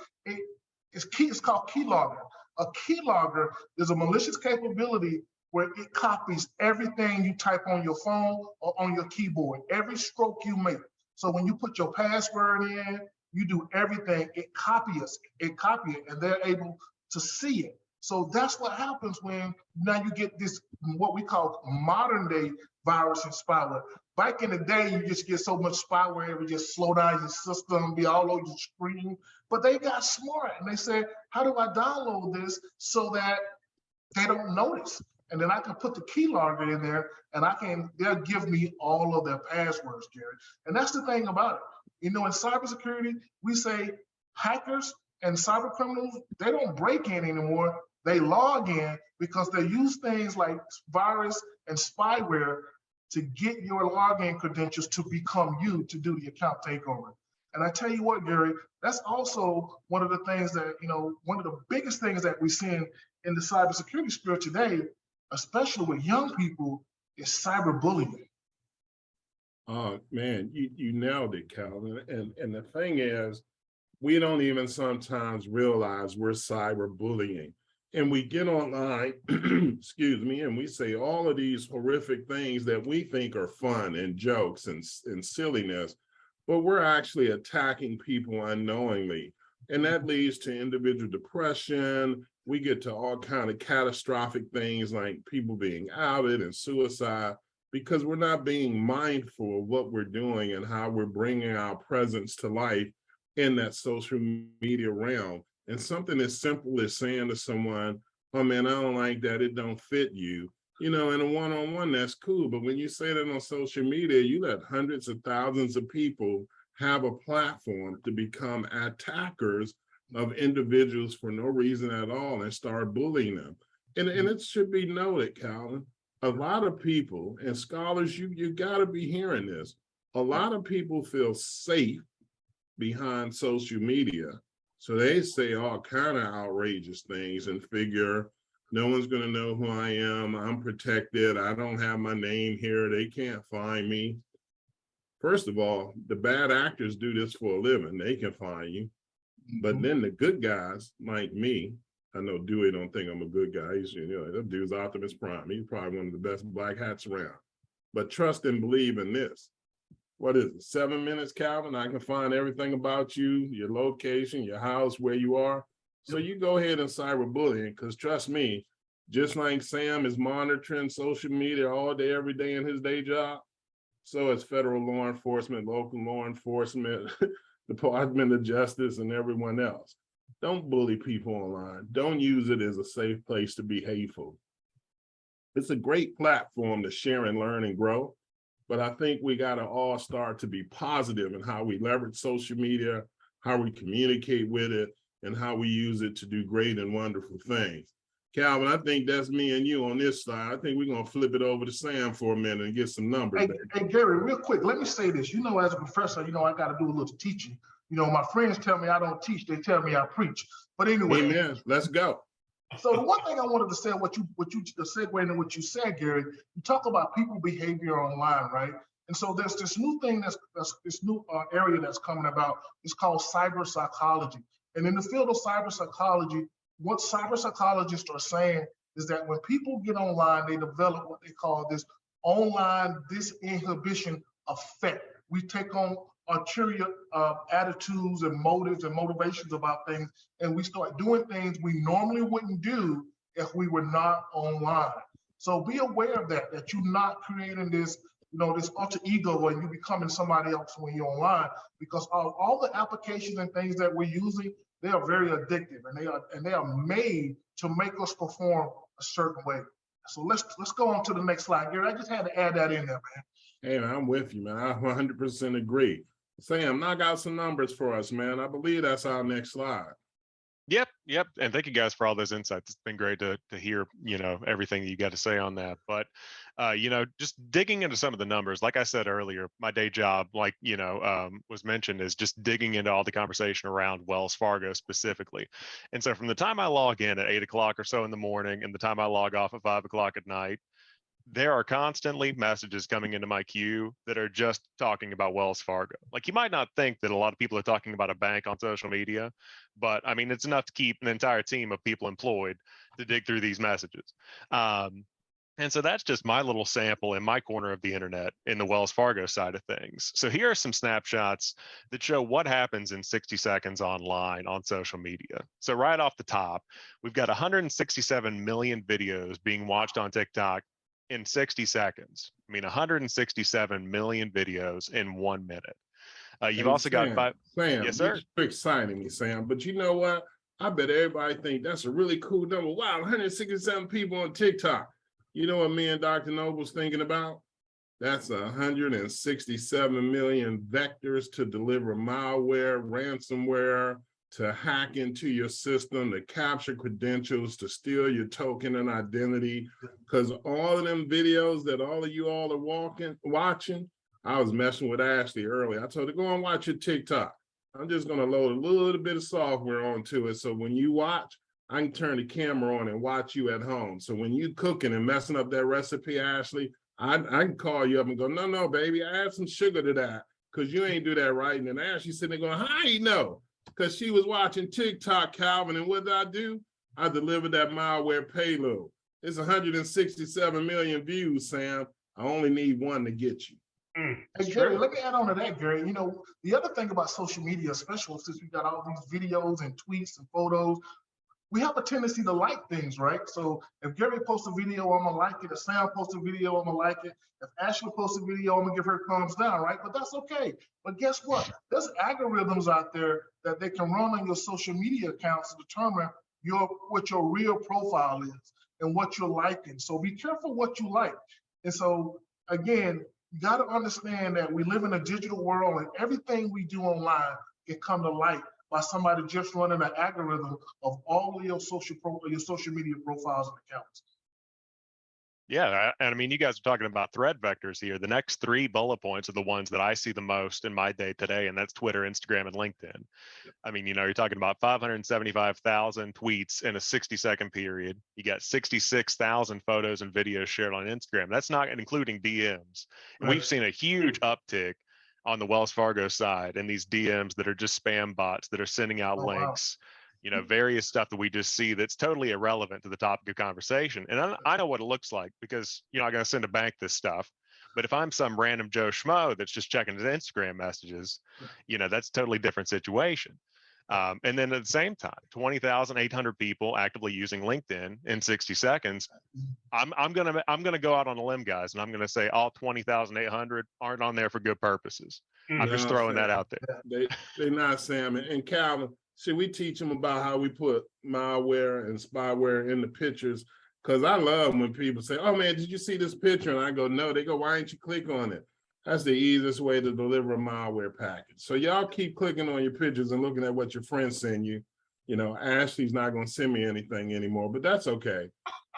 it's called keylogger. A keylogger is a malicious capability where it copies everything you type on your phone or on your keyboard, every stroke you make. So when you put your password in, you do everything, it copies it, and they're able to see it. So that's what happens when now you get this, what we call modern day virus and spyware. Back in the day, you just get so much spyware, it would just slow down your system, be all over your screen. But they got smart and they said, how do I download this so that they don't notice? And then I can put the keylogger in there and they'll give me all of their passwords, Gary. And that's the thing about it. In cybersecurity, we say hackers and cyber criminals, they don't break in anymore. They log in because they use things like virus and spyware to get your login credentials to become you to do the account takeover. And I tell you what, Gary, that's also one of the things that, one of the biggest things that we're seeing in the cybersecurity sphere today, especially with young people, is cyberbullying. Oh man, you nailed it, Calvin. And the thing is, we don't even sometimes realize we're cyberbullying. And we get online, excuse me, and we say all of these horrific things that we think are fun and jokes and silliness, but we're actually attacking people unknowingly. And that leads to individual depression. We get to all kind of catastrophic things like people being outed and suicide, because we're not being mindful of what we're doing and how we're bringing our presence to life in that social media realm. And something as simple as saying to someone, oh man, I don't like that, it don't fit you. In a one-on-one, that's cool. But when you say that on social media, you let hundreds of thousands of people have a platform to become attackers of individuals for no reason at all and start bullying them. And it should be noted, Calvin, a lot of people, and scholars, you gotta be hearing this, a lot of people feel safe behind social media. So they say all kind of outrageous things and figure no one's going to know who I am. I'm protected. I don't have my name here. They can't find me. First of all, the bad actors do this for a living. They can find you. But then the good guys like me, I know Dewey don't think I'm a good guy. He's, that dude's Optimus Prime. He's probably one of the best black hats around. But trust and believe in this. What is it, 7 minutes, Calvin? I can find everything about you, your location, your house, where you are. So you go ahead and cyberbullying, because trust me, just like Sam is monitoring social media all day, every day in his day job, so is federal law enforcement, local law enforcement, Department of Justice, and everyone else. Don't bully people online. Don't use it as a safe place to be hateful. It's a great platform to share and learn and grow. But I think we got to all start to be positive in how we leverage social media, how we communicate with it, and how we use it to do great and wonderful things. Calvin, I think that's me and you on this side. I think we're going to flip it over to Sam for a minute and get some numbers. Hey, Gary, real quick, let me say this. As a professor, I got to do a little teaching. My friends tell me I don't teach. They tell me I preach. But anyway. Amen. Let's go. So the one thing I wanted to say, what you segue into what you said, Gary, you talk about people behavior online, right? And so there's this new thing that's this new area that's coming about. It's called cyber psychology. And in the field of cyber psychology, what cyber psychologists are saying is that when people get online, they develop what they call this online disinhibition effect. We take on ulterior attitudes and motives and motivations about things, and we start doing things we normally wouldn't do if we were not online. So be aware of that you're not creating this, this alter ego and you becoming somebody else when you're online, because all the applications and things that we're using, they are very addictive, and they are made to make us perform a certain way. So let's go on to the next slide, Gary. I just had to add that in there, man. Hey, man, I'm with you, man. I 100% agree. Sam, knock out some numbers for us, man. I believe that's our next slide. Yep. And thank you guys for all those insights. It's been great to hear, everything that you got to say on that. But, just digging into some of the numbers, like I said earlier, my day job, was mentioned, is just digging into all the conversation around Wells Fargo specifically. And so from the time I log in at 8 o'clock or so in the morning and the time I log off at 5 o'clock at night, there are constantly messages coming into my queue that are just talking about Wells Fargo. Like, you might not think that a lot of people are talking about a bank on social media, but I mean, it's enough to keep an entire team of people employed to dig through these messages. And so that's just my little sample in my corner of the internet in the Wells Fargo side of things. So here are some snapshots that show what happens in 60 seconds online on social media. So right off the top, we've got 167 million videos being watched on TikTok in 60 seconds. I mean, 167 million videos in 1 minute. You've also got five. Sam, yes, sir. You're exciting me, Sam. But you know what? I bet everybody think that's a really cool number. Wow, 167 people on TikTok. You know what me and Dr. Noble's thinking about? That's 167 million vectors to deliver malware, ransomware, to hack into your system, to capture credentials, to steal your token and identity. Because all of them videos that all of you all are watching, I was messing with Ashley earlier. I told her, go and watch your TikTok. I'm just gonna load a little bit of software onto it. So when you watch, I can turn the camera on and watch you at home. So when you cooking and messing up that recipe, Ashley, I can call you up and go, no, baby, add some sugar to that because you ain't do that right. And then Ashley sitting there going, how you know? Because she was watching TikTok, Calvin, and what did I do? I delivered that malware payload. It's 167 million views, Sam. I only need one to get you. Hey, Gary, let me add on to that, Gary. You know, the other thing about social media, especially since we got all these videos and tweets and photos, we have a tendency to like things, right? So if Gary posts a video, I'm gonna like it. If Sam posts a video, I'm gonna like it. If Ashley posts a video, I'm gonna give her thumbs down, right? But that's okay. But guess what? There's algorithms out there that they can run on your social media accounts to determine what your real profile is and what you're liking. So be careful what you like. And so again, you got to understand that we live in a digital world and everything we do online can come to light by somebody just running an algorithm of all of your social media profiles and accounts. Yeah, and I mean, you guys are talking about threat vectors here. The next 3 bullet points are the ones that I see the most in my day today, and that's Twitter, Instagram, and LinkedIn. I mean, you know, you're talking about 575,000 tweets in a 60-second period. You got 66,000 photos and videos shared on Instagram. That's not including DMs. And we've seen a huge uptick on the Wells Fargo side and these DMs that are just spam bots that are sending out links. You know, various stuff that we just see that's totally irrelevant to the topic of conversation. And I know what it looks like because, you know, I'm going to send a bank this stuff. But if I'm some random Joe Schmo that's just checking his Instagram messages, you know, that's a totally different situation. And then at the same time, 20,800 people actively using LinkedIn in 60 seconds. I'm gonna go out on a limb, guys, and I'm gonna say all 20,800 aren't on there for good purposes. I'm just throwing that out there. They're not, Sam. And Calvin, see, we teach them about how we put malware and spyware in the pictures. Because I love when people say, oh man, did you see this picture? And I go, no. They go, why didn't you click on it? That's the easiest way to deliver a malware package. So y'all keep clicking on your pictures and looking at what your friends send you. You know, Ashley's not going to send me anything anymore, but that's okay.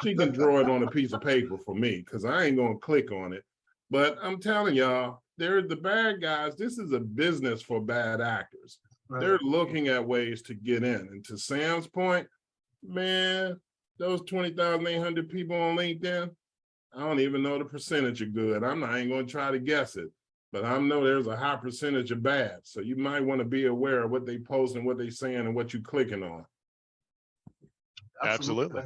She can draw it on a piece of paper for me because I ain't going to click on it. But I'm telling y'all, they're the bad guys. This is a business for bad actors. Right. They're looking at ways to get in. And to Sam's point, man, those 20,800 people on LinkedIn, I don't even know the percentage of good. I ain't going to try to guess it, but I know there's a high percentage of bad. So you might want to be aware of what they post and what they saying and what you clicking on. Absolutely.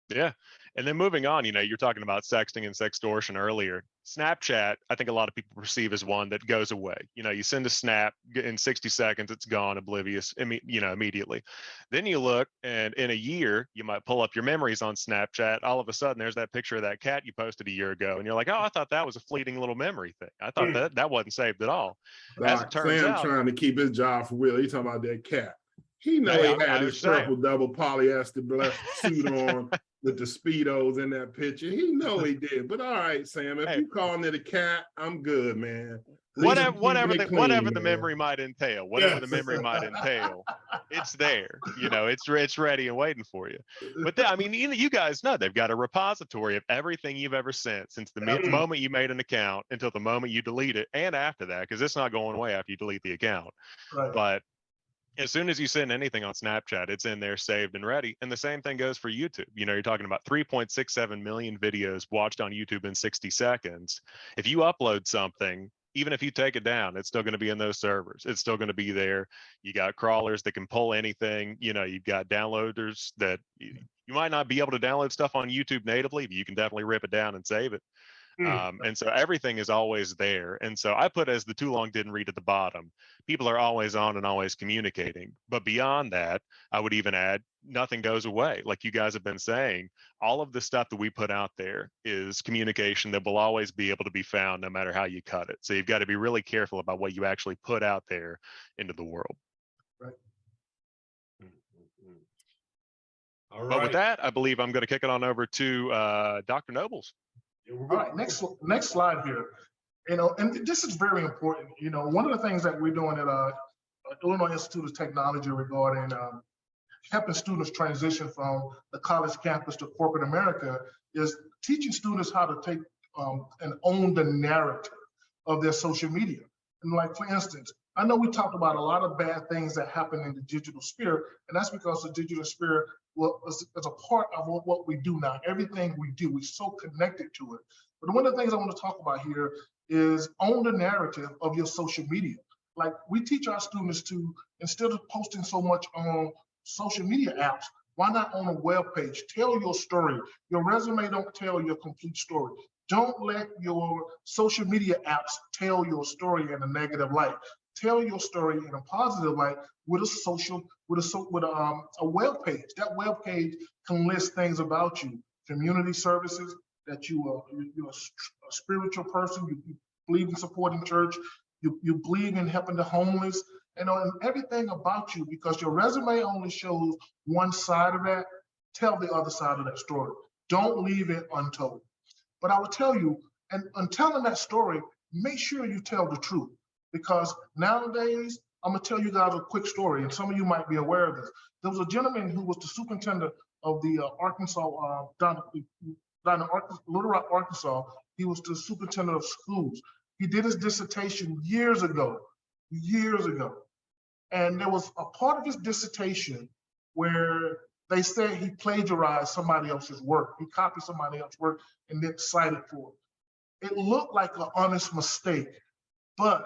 Yeah. And then moving on, you know, you're talking about sexting and sextortion earlier. Snapchat, I think a lot of people perceive as one that goes away. You know, you send a snap in 60 seconds, it's gone, oblivious, you know, immediately. Then you look and in a year, you might pull up your memories on Snapchat. All of a sudden, there's that picture of that cat you posted a year ago. And you're like, oh, I thought that was a fleeting little memory thing. I thought that wasn't saved at all. As it turns out, trying to keep his job for real. He's talking about that cat. He know he had his purple double polyester suit on with the Speedos in that picture. He know he did. But all right, Sam, if you calling it a cat, I'm good, man. Whatever the memory might entail, the memory might entail, it's there. You know, it's ready and waiting for you. But I mean, you guys know they've got a repository of everything you've ever sent since the moment you made an account until the moment you delete it, and after that, because it's not going away after you delete the account. Right. But as soon as you send anything on Snapchat, it's in there saved and ready. And the same thing goes for YouTube. You know, you're talking about 3.67 million videos watched on YouTube in 60 seconds. If you upload something, even if you take it down, it's still going to be in those servers. It's still going to be there. You got crawlers that can pull anything. You know, you've got downloaders that you might not be able to download stuff on YouTube natively, but you can definitely rip it down and save it. And so everything is always there. And so I put as the too long didn't read at the bottom. People are always on and always communicating. But beyond that, I would even add nothing goes away. Like you guys have been saying, all of the stuff that we put out there is communication that will always be able to be found no matter how you cut it. So you've got to be really careful about what you actually put out there into the world. Right. All right. But with that, I believe I'm going to kick it on over to Dr. Nobles. All right, next slide here. You know, and this is very important. You know, one of the things that we're doing at Illinois Institute of Technology regarding helping students transition from the college campus to corporate America is teaching students how to take and own the narrative of their social media. And like, for instance, I know we talked about a lot of bad things that happen in the digital sphere, and that's because the digital sphere is a part of what we do now. Everything we do, we're so connected to it. But one of the things I want to talk about here is own the narrative of your social media. Like, we teach our students to, instead of posting so much on social media apps, why not on a web page? Tell your story. Your resume don't tell your complete story. Don't let your social media apps tell your story in a negative light. Tell your story in a positive light with a web page. That web page can list things about you, community services, that you're a spiritual person, you believe in supporting church, you believe in helping the homeless, and everything about you, because your resume only shows one side of that. Tell the other side of that story. Don't leave it untold. But I will tell you, and telling that story, make sure you tell the truth, because nowadays, I'm gonna tell you guys a quick story, and some of you might be aware of this. There was a gentleman who was the superintendent of the down in Little Rock, Arkansas. He was the superintendent of schools. He did his dissertation years ago. And there was a part of his dissertation where they said he plagiarized somebody else's work. He copied somebody else's work and then cited for it. It looked like an honest mistake, but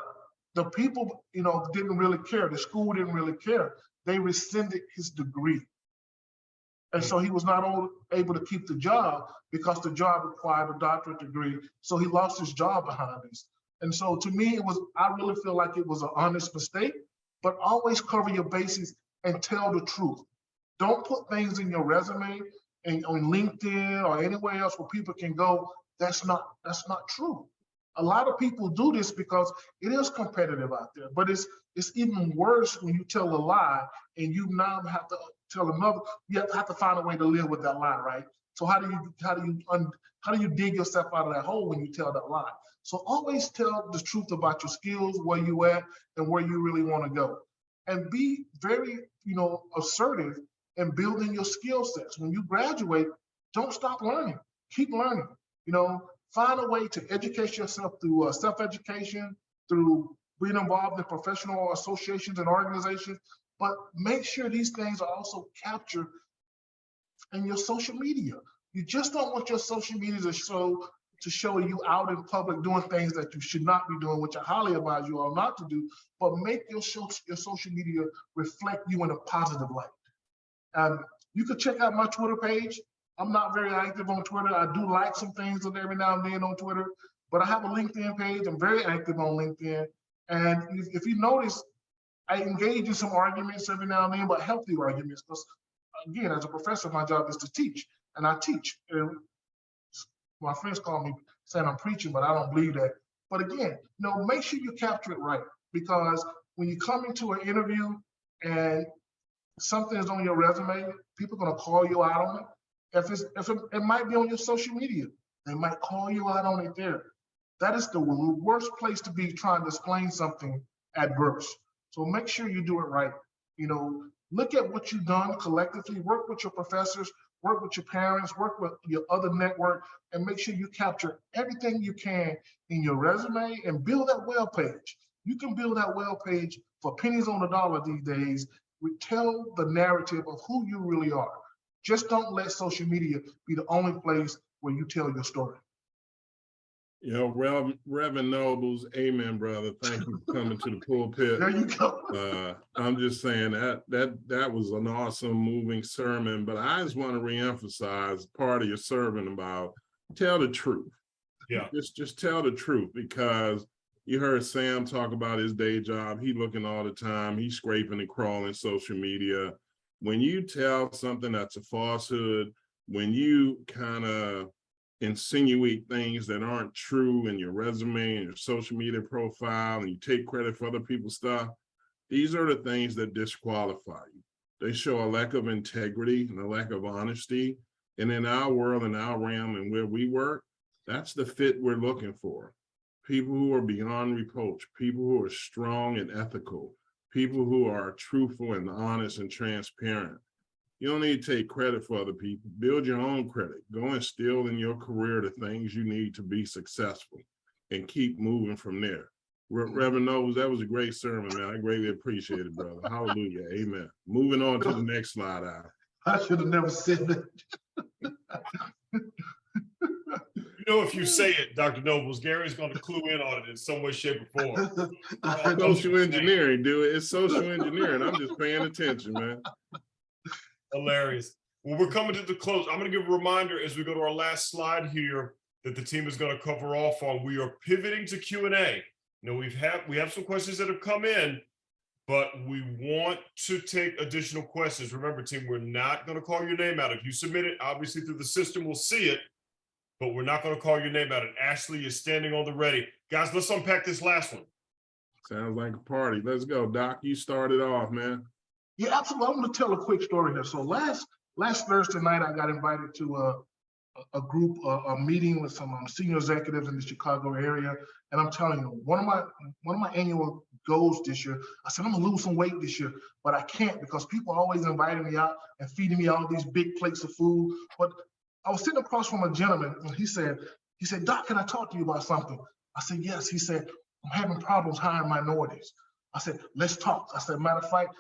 the people, didn't really care. The school didn't really care. They rescinded his degree. And so he was not able to keep the job because the job required a doctorate degree. So he lost his job behind this. And so to me, I really feel like it was an honest mistake, but always cover your bases and tell the truth. Don't put things in your resume and on LinkedIn or anywhere else where people can go, that's not true. A lot of people do this because it is competitive out there, but it's even worse when you tell a lie and you now have to tell another. You have to find a way to live with that lie, right? So how do you dig yourself out of that hole when you tell that lie? So always tell the truth about your skills, where you at, and where you really want to go, and be very assertive in building your skill sets. When you graduate, don't stop learning. Keep learning. Find a way to educate yourself through self-education, through being involved in professional associations and organizations, but make sure these things are also captured in your social media. You just don't want your social media to show you out in public doing things that you should not be doing, which I highly advise you all not to do, but make your social media reflect you in a positive light. You could check out my Twitter page. I'm not very active on Twitter. I do like some things every now and then on Twitter, but I have a LinkedIn page. I'm very active on LinkedIn. And if you notice, I engage in some arguments every now and then, but healthy arguments, because again, as a professor, my job is to teach, and I teach. And my friends call me saying I'm preaching, but I don't believe that. But again, make sure you capture it right, because when you come into an interview and something is on your resume, people are going to call you out on it. If it might be on your social media, they might call you out on it there. That is the worst place to be trying to explain something adverse. So make sure you do it right. Look at what you've done collectively, work with your professors, work with your parents, work with your other network, and make sure you capture everything you can in your resume and build that web page. You can build that web page for pennies on the dollar these days. Tell the narrative of who you really are. Just don't let social media be the only place where you tell your story. Reverend Nobles, amen, brother. Thank you for coming to the pulpit. There you go. I'm just saying that was an awesome, moving sermon, but I just want to reemphasize part of your sermon about tell the truth. Yeah. Just tell the truth, because you heard Sam talk about his day job. He looking all the time. He's scraping and crawling social media. When you tell something that's a falsehood, when you kind of insinuate things that aren't true in your resume and your social media profile, and you take credit for other people's stuff, these are the things that disqualify you. They show a lack of integrity and a lack of honesty. And in our world and our realm and where we work, that's the fit we're looking for. People who are beyond reproach, people who are strong and ethical, people who are truthful and honest and transparent. You don't need to take credit for other people. Build your own credit. Go instill in your career the things you need to be successful and keep moving from there. Reverend Nobles, that was a great sermon, man. I greatly appreciate it, brother. Hallelujah. Amen. Moving on to the next slide. I should have never said that. You know, if you say it, Dr. Nobles, Gary's going to clue in on it in some way, shape, or form. Social engineering, dude. It's social engineering. I'm just paying attention, man. Hilarious. Well, we're coming to the close. I'm going to give a reminder as we go to our last slide here that the team is going to cover off on. We are pivoting to Q&A. You know, we have some questions that have come in, but we want to take additional questions. Remember, team, we're not going to call your name out. If you submit it, obviously through the system, we'll see it, but we're not going to call your name out. And Ashley is standing on the ready. Guys, let's unpack this last one. Sounds like a party. Let's go, Doc. You started off, man. Yeah, absolutely. I'm going to tell a quick story here. So last Thursday night, I got invited to a group, a meeting with some senior executives in the Chicago area. And I'm telling you, one of my annual goals this year, I said, I'm gonna lose some weight this year, but I can't because people are always inviting me out and feeding me all these big plates of food. But I was sitting across from a gentleman and he said, Doc, can I talk to you about something? I said, yes. He said, I'm having problems hiring minorities. I said, let's talk. I said, matter of fact,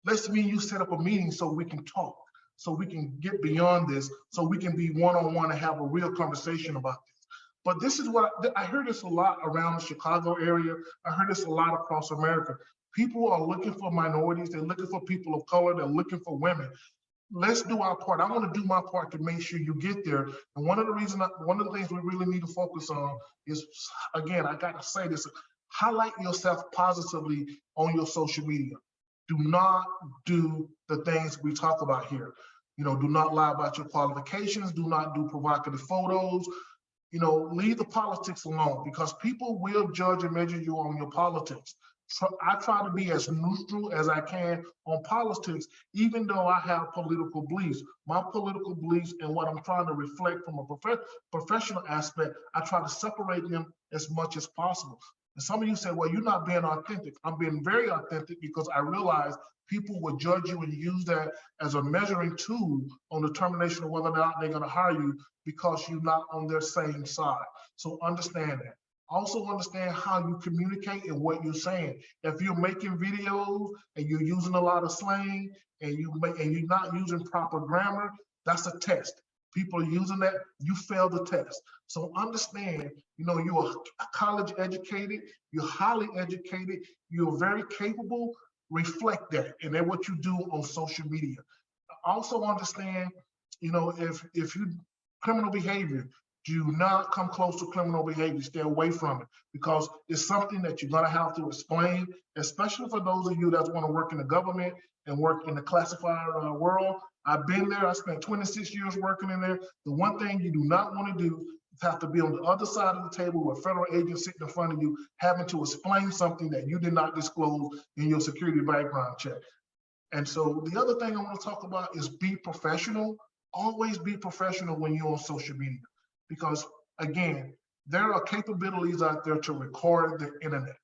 let's me and you set up a meeting so we can talk, so we can get beyond this, so we can be one-on-one and have a real conversation about this. But this is what I heard this a lot around the Chicago area. I heard this a lot across America. People are looking for minorities. They're looking for people of color. They're looking for women. Let's do our part. I want to do my part to make sure you get there. And one of the things we really need to focus on is, again, I got to say this, highlight yourself positively on your social media. Do not do the things we talk about here. You know, do not lie about your qualifications. Do not do provocative photos. You know, leave the politics alone because people will judge and measure you on your politics. So I try to be as neutral as I can on politics, even though I have political beliefs. My political beliefs and what I'm trying to reflect from a professional aspect, I try to separate them as much as possible. And some of you say, well, you're not being authentic. I'm being very authentic because I realize people will judge you and use that as a measuring tool on determination of whether or not they're going to hire you because you're not on their same side. So understand that. Also understand how you communicate and what you're saying. If you're making videos and you're using a lot of slang and you're not using proper grammar, that's a test. People are using that, you fail the test. So understand, you know, you are college educated, you're highly educated, you're very capable, reflect that, and then what you do on social media. Also understand, you know, if you criminal behavior, do not come close to criminal behavior, stay away from it, because it's something that you're gonna have to explain, especially for those of you that wanna work in the government and work in the classified world. I've been there, I spent 26 years working in there. The one thing you do not wanna do is have to be on the other side of the table with federal agents sitting in front of you, having to explain something that you did not disclose in your security background check. And so the other thing I wanna talk about is be professional. Always be professional when you're on social media. Because again, there are capabilities out there to record the internet.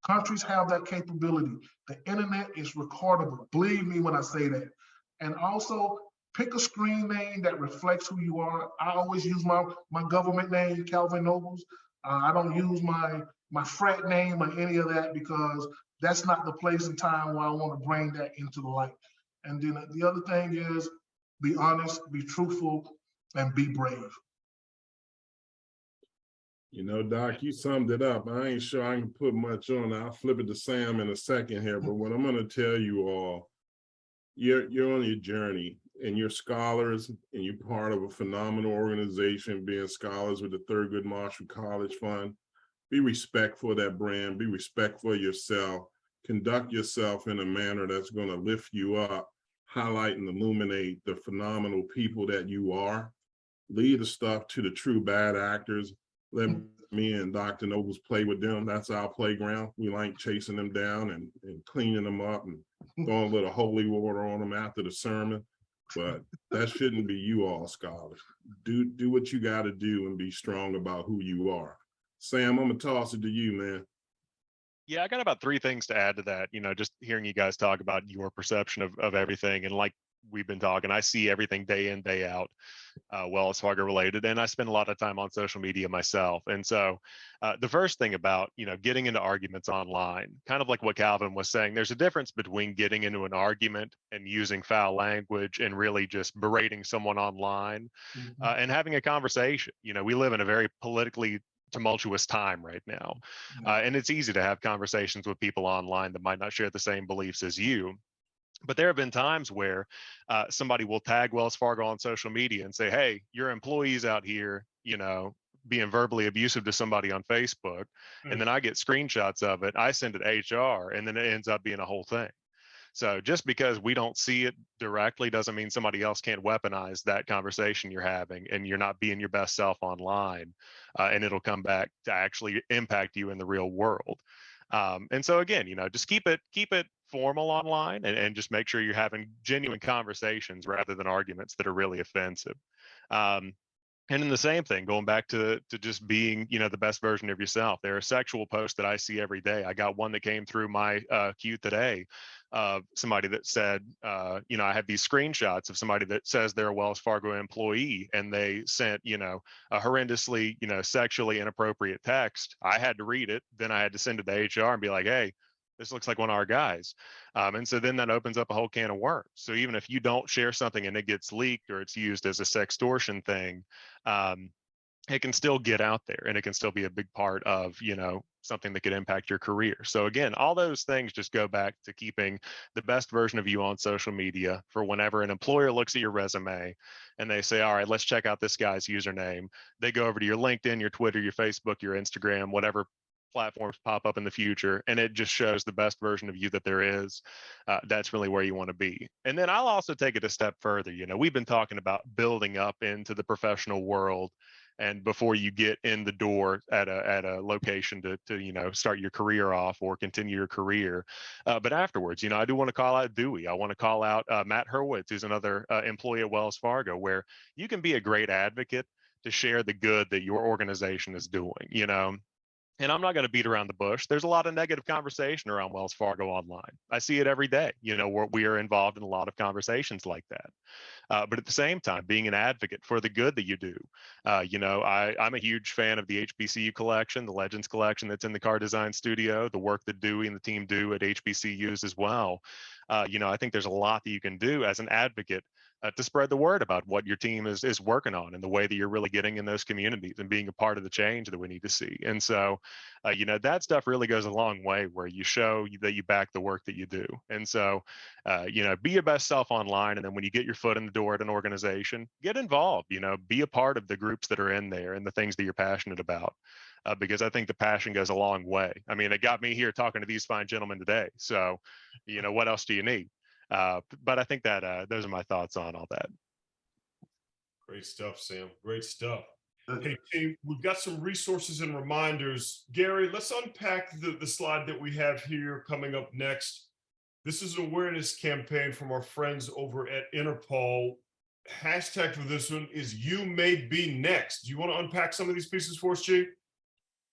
Countries have that capability. The internet is recordable. Believe me when I say that. And also pick a screen name that reflects who you are. I always use my government name, Calvin Nobles. I don't use my frat name or any of that because that's not the place and time where I want to bring that into the light. And then the other thing is be honest, be truthful, and be brave. You know, Doc, you summed it up. I ain't sure I can put much on it. I'll flip it to Sam in a second here, but what I'm going to tell you all, you're on your journey and you're scholars and you're part of a phenomenal organization, being scholars with the Thurgood Marshall College Fund. Be respectful of that brand, be respectful of yourself, conduct yourself in a manner that's going to lift you up, highlight and illuminate the phenomenal people that you are. Leave the stuff to the true bad actors. Let me and Dr. Nobles play with them. That's our playground. We like chasing them down and cleaning them up and throwing a little holy water on them after the sermon. But that shouldn't be you all, scholars. Do what you got to do and be strong about who you are. Sam, I'm going to toss it to you, man. Yeah, I got about three things to add to that. Just hearing you guys talk about your perception of everything. And like we've been talking, I see everything day in, day out, Wells Fargo related. And I spend a lot of time on social media myself. And so the first thing about, getting into arguments online, kind of like what Calvin was saying, there's a difference between getting into an argument and using foul language and really just berating someone online and having a conversation. We live in a very politically tumultuous time right now. And it's easy to have conversations with people online that might not share the same beliefs as you. But there have been times where somebody will tag Wells Fargo on social media and say, hey, your employees out here, being verbally abusive to somebody on Facebook. And then I get screenshots of it. I send it to HR, and then it ends up being a whole thing. So just because we don't see it directly doesn't mean somebody else can't weaponize that conversation you're having, and you're not being your best self online, and it'll come back to actually impact you in the real world. And so again, just keep it formal online, and just make sure you're having genuine conversations rather than arguments that are really offensive. And in the same thing, going back to just being, the best version of yourself. There are sexual posts that I see every day. I got one that came through my queue today of somebody that said, I have these screenshots of somebody that says they're a Wells Fargo employee, and they sent, a horrendously, sexually inappropriate text. I had to read it. Then I had to send it to HR and be like, hey, this looks like one of our guys. And so then that opens up a whole can of worms. So even if you don't share something and it gets leaked or it's used as a sextortion thing, it can still get out there, and it can still be a big part of, something that could impact your career. So again, all those things just go back to keeping the best version of you on social media for whenever an employer looks at your resume and they say, all right, let's check out this guy's username. They go over to your LinkedIn, your Twitter, your Facebook, your Instagram, whatever platforms pop up in the future, and it just shows the best version of you that there is. That's really where you want to be. And then I'll also take it a step further. We've been talking about building up into the professional world, and before you get in the door at a location to start your career off or continue your career, but afterwards, I do want to call out Dewey. I want to call out Matt Hurwitz, who's another employee at Wells Fargo, where you can be a great advocate to share the good that your organization is doing. And I'm not going to beat around the bush. There's a lot of negative conversation around Wells Fargo online. I see it every day. We are involved in a lot of conversations like that. But at the same time, being an advocate for the good that you do. I'm a huge fan of the HBCU collection, the Legends collection that's in the car design studio, the work that Dewey and the team do at HBCUs as well. I think there's a lot that you can do as an advocate to spread the word about what your team is working on and the way that you're really getting in those communities and being a part of the change that we need to see. And so, that stuff really goes a long way, where you show that you back the work that you do. And so, be your best self online. And then when you get your foot in the door at an organization, get involved, be a part of the groups that are in there and the things that you're passionate about. Because I think the passion goes a long way. I mean, it got me here talking to these fine gentlemen today. So, what else do you need? But I think that those are my thoughts on all that. Great stuff, Sam. Great stuff. Hey, team, we've got some resources and reminders. Gary, let's unpack the slide that we have here coming up next. This is an awareness campaign from our friends over at Interpol. Hashtag for this one is "You May Be Next." Do you want to unpack some of these pieces for us, Chief?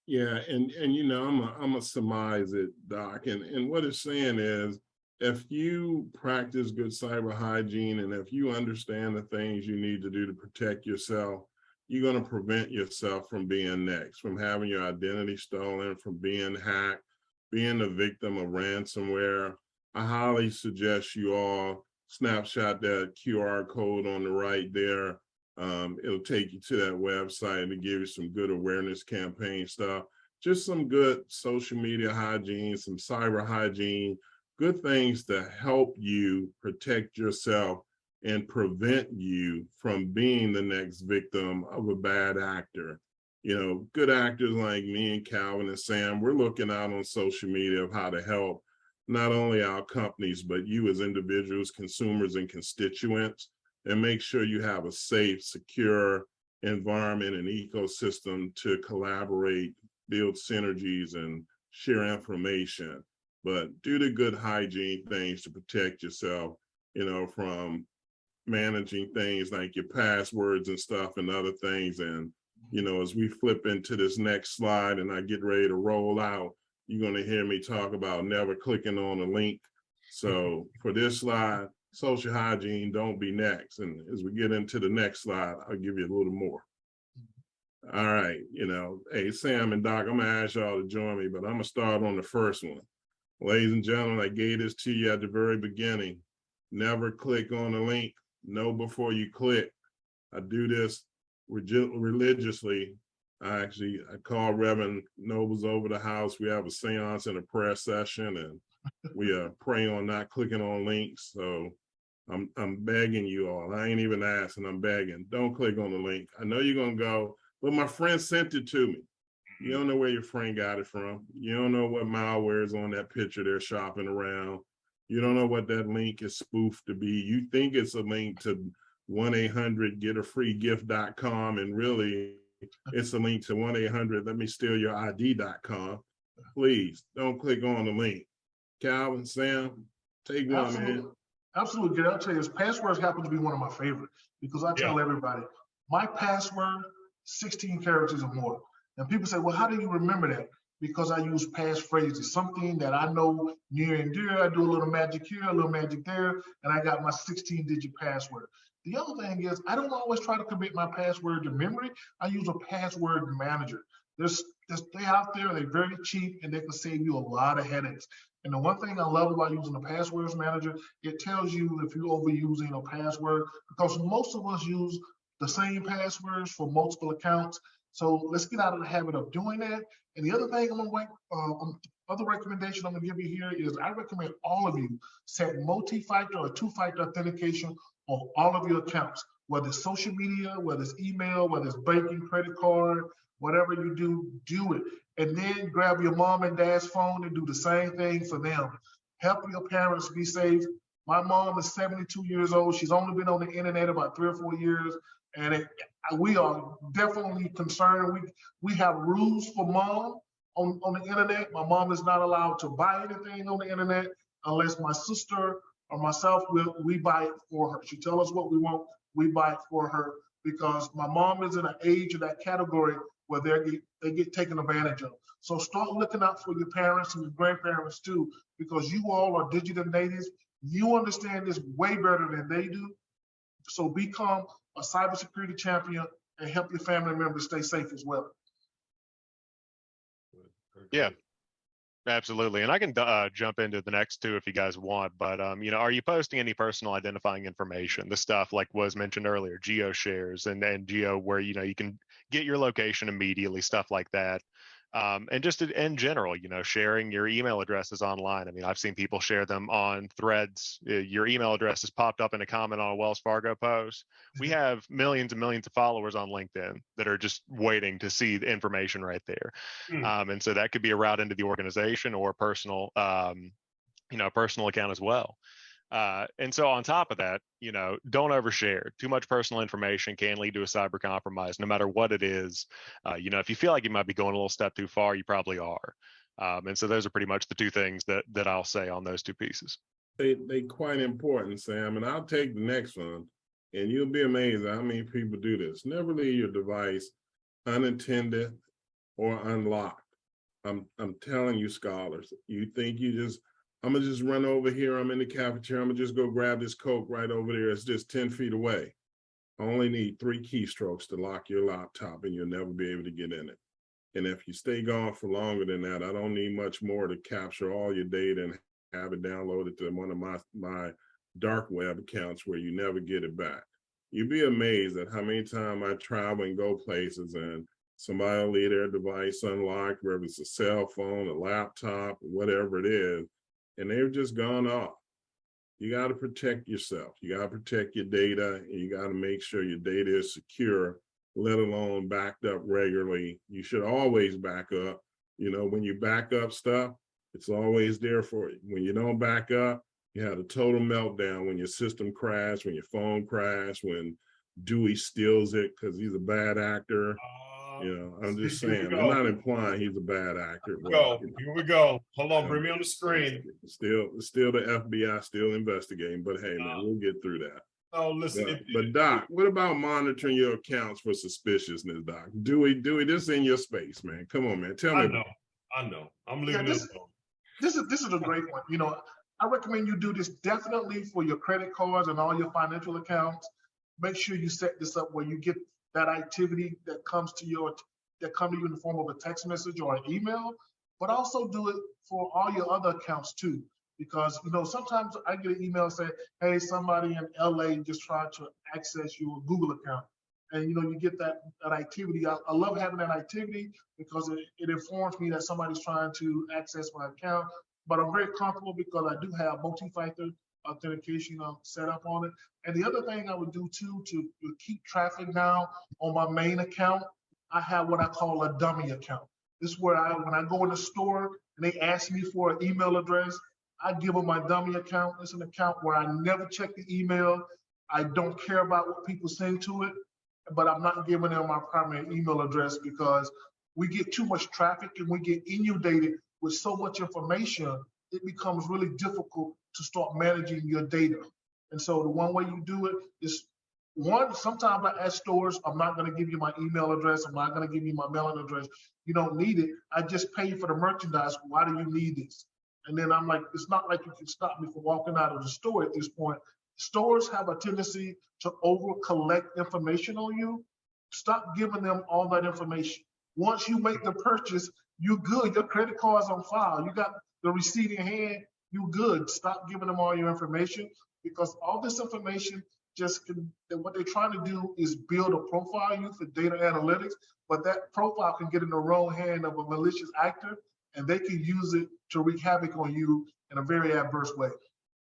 Yeah, and I'm gonna surmise it, Doc. And what it's saying is, if you practice good cyber hygiene and if you understand the things you need to do to protect yourself, you're going to prevent yourself from being next, from having your identity stolen, from being hacked, being the victim of ransomware. I highly suggest you all snapshot that QR code on the right there. It'll take you to that website and give you some good awareness campaign stuff, just some good social media hygiene, some cyber hygiene, good things to help you protect yourself and prevent you from being the next victim of a bad actor. Good actors like me and Calvin and Sam, we're looking out on social media of how to help not only our companies, but you as individuals, consumers, and constituents, and make sure you have a safe, secure environment and ecosystem to collaborate, build synergies, and share information. But do the good hygiene things to protect yourself, from managing things like your passwords and stuff and other things. And, as we flip into this next slide and I get ready to roll out, you're going to hear me talk about never clicking on a link. So for this slide, social hygiene, don't be next. And as we get into the next slide, I'll give you a little more. All right, hey, Sam and Doc, I'm gonna ask y'all to join me, but I'm gonna start on the first one. Ladies and gentlemen, I gave this to you at the very beginning. Never click on a link, know before you click. I do this religiously. I call Reverend Nobles over the house. We have a seance and a prayer session, and we pray on not clicking on links. So I'm begging you all. I ain't even asking, I'm begging. Don't click on the link. I know you're gonna go, but my friend sent it to me. You don't know where your friend got it from. You don't know what malware is on that picture they're shopping around. You don't know what that link is spoofed to be. You think it's a link to 1-800-GetAFreeGift.com, and really it's a link to 1-800-LetMeStealYourID.com. Please don't click on the link. Calvin, Sam, take one, Absolutely. man. Absolutely, good. I'll tell you this, passwords happen to be one of my favorite because I tell everybody, my password, 16 characters or more. And people say, well, how do you remember that? Because I use passphrases, something that I know near and dear. I do a little magic here, a little magic there, and I got my 16-digit password. The other thing is, I don't always try to commit my password to memory. I use a password manager. They out there, they're very cheap, and they can save you a lot of headaches. And the one thing I love about using the passwords manager, it tells you if you're overusing a password, because most of us use the same passwords for multiple accounts. So let's get out of the habit of doing that. And the other thing other recommendation I'm gonna give you here is I recommend all of you set multi-factor or two-factor authentication on all of your accounts, whether it's social media, whether it's email, whether it's banking, credit card, whatever you do, do it. And then grab your mom and dad's phone and do the same thing for them. Help your parents be safe. My mom is 72 years old. She's only been on the internet about 3 or 4 years. And we are definitely concerned. We have rules for mom on the internet. My mom is not allowed to buy anything on the internet unless my sister or myself, we buy it for her. She tells us what we want, we buy it for her, because my mom is in an age of that category where they get taken advantage of. So start looking out for your parents and your grandparents too, because you all are digital natives. You understand this way better than they do. So become a cybersecurity champion and help your family members stay safe as well. Yeah, absolutely. And I can jump into the next two if you guys want, but are you posting any personal identifying information? The stuff like was mentioned earlier, geo shares and geo where, you can get your location immediately, stuff like that. And just in general, sharing your email addresses online. I mean, I've seen people share them on threads. Your email address has popped up in a comment on a Wells Fargo post. We have millions and millions of followers on LinkedIn that are just waiting to see the information right there. And so that could be a route into the organization or personal, personal account as well. And so on top of that, don't overshare. Too much personal information can lead to a cyber compromise, no matter what it is. If you feel like you might be going a little step too far, you probably are. And so those are pretty much the two things that I'll say on those two pieces. They quite important, Sam, and I'll take the next one, and you'll be amazed at how many people do this. Never leave your device unattended or unlocked. I'm telling you, scholars, you think I'm gonna just run over here. I'm in the cafeteria. I'm gonna just go grab this Coke right over there. It's just 10 feet away. I only need 3 keystrokes to lock your laptop and you'll never be able to get in it. And if you stay gone for longer than that, I don't need much more to capture all your data and have it downloaded to one of my dark web accounts where you never get it back. You'd be amazed at how many times I travel and go places and somebody will leave their device unlocked, whether it's a cell phone, a laptop, whatever it is, and they've just gone off. You got to protect yourself. You got to protect your data, and you got to make sure your data is secure, let alone backed up regularly. You should always back up. When you back up stuff, it's always there for you. When you don't back up, you have a total meltdown when your system crashes, when your phone crashes, when Dewey steals it because he's a bad actor. I'm just saying, I'm not implying he's a bad actor. Here we go. Hold on, bring me on the screen. Still the FBI still investigating, but hey, man, we'll get through that. Oh, listen. But Doc, what about monitoring your accounts for suspiciousness, Doc? Dewey, this is in your space, man. Come on, man. Tell me. I know. I'm leaving it alone. This is a great one. You know, I recommend you do this definitely for your credit cards and all your financial accounts. Make sure you set this up where you get that activity that comes to you in the form of a text message or an email, but also do it for all your other accounts too. Because, you know, sometimes I get an email saying, hey, somebody in LA just tried to access your Google account. And, you know, you get that activity. I love having that activity because it informs me that somebody's trying to access my account. But I'm very comfortable because I do have multi-factor authentication set up on it. And the other thing I would do too, to keep traffic down on my main account, I have what I call a dummy account. This is where when I go in the store and they ask me for an email address, I give them my dummy account. It's an account where I never check the email. I don't care about what people send to it, but I'm not giving them my primary email address because we get too much traffic and we get inundated with so much information, it becomes really difficult to start managing your data. And so the one way you do it is, one, sometimes I ask stores, I'm not going to give you my email address. I'm not going to give you my mailing address. You don't need it. I just pay for the merchandise. Why do you need this? And then I'm like, it's not like you can stop me from walking out of the store at this point. Stores have a tendency to over collect information on you. Stop giving them all that information. Once you make the purchase, you're good. Your credit card's on file. You got the receipt in hand, you're good. Stop giving them all your information because all this information what they're trying to do is build a profile you for data analytics, but that profile can get in the wrong hand of a malicious actor and they can use it to wreak havoc on you in a very adverse way.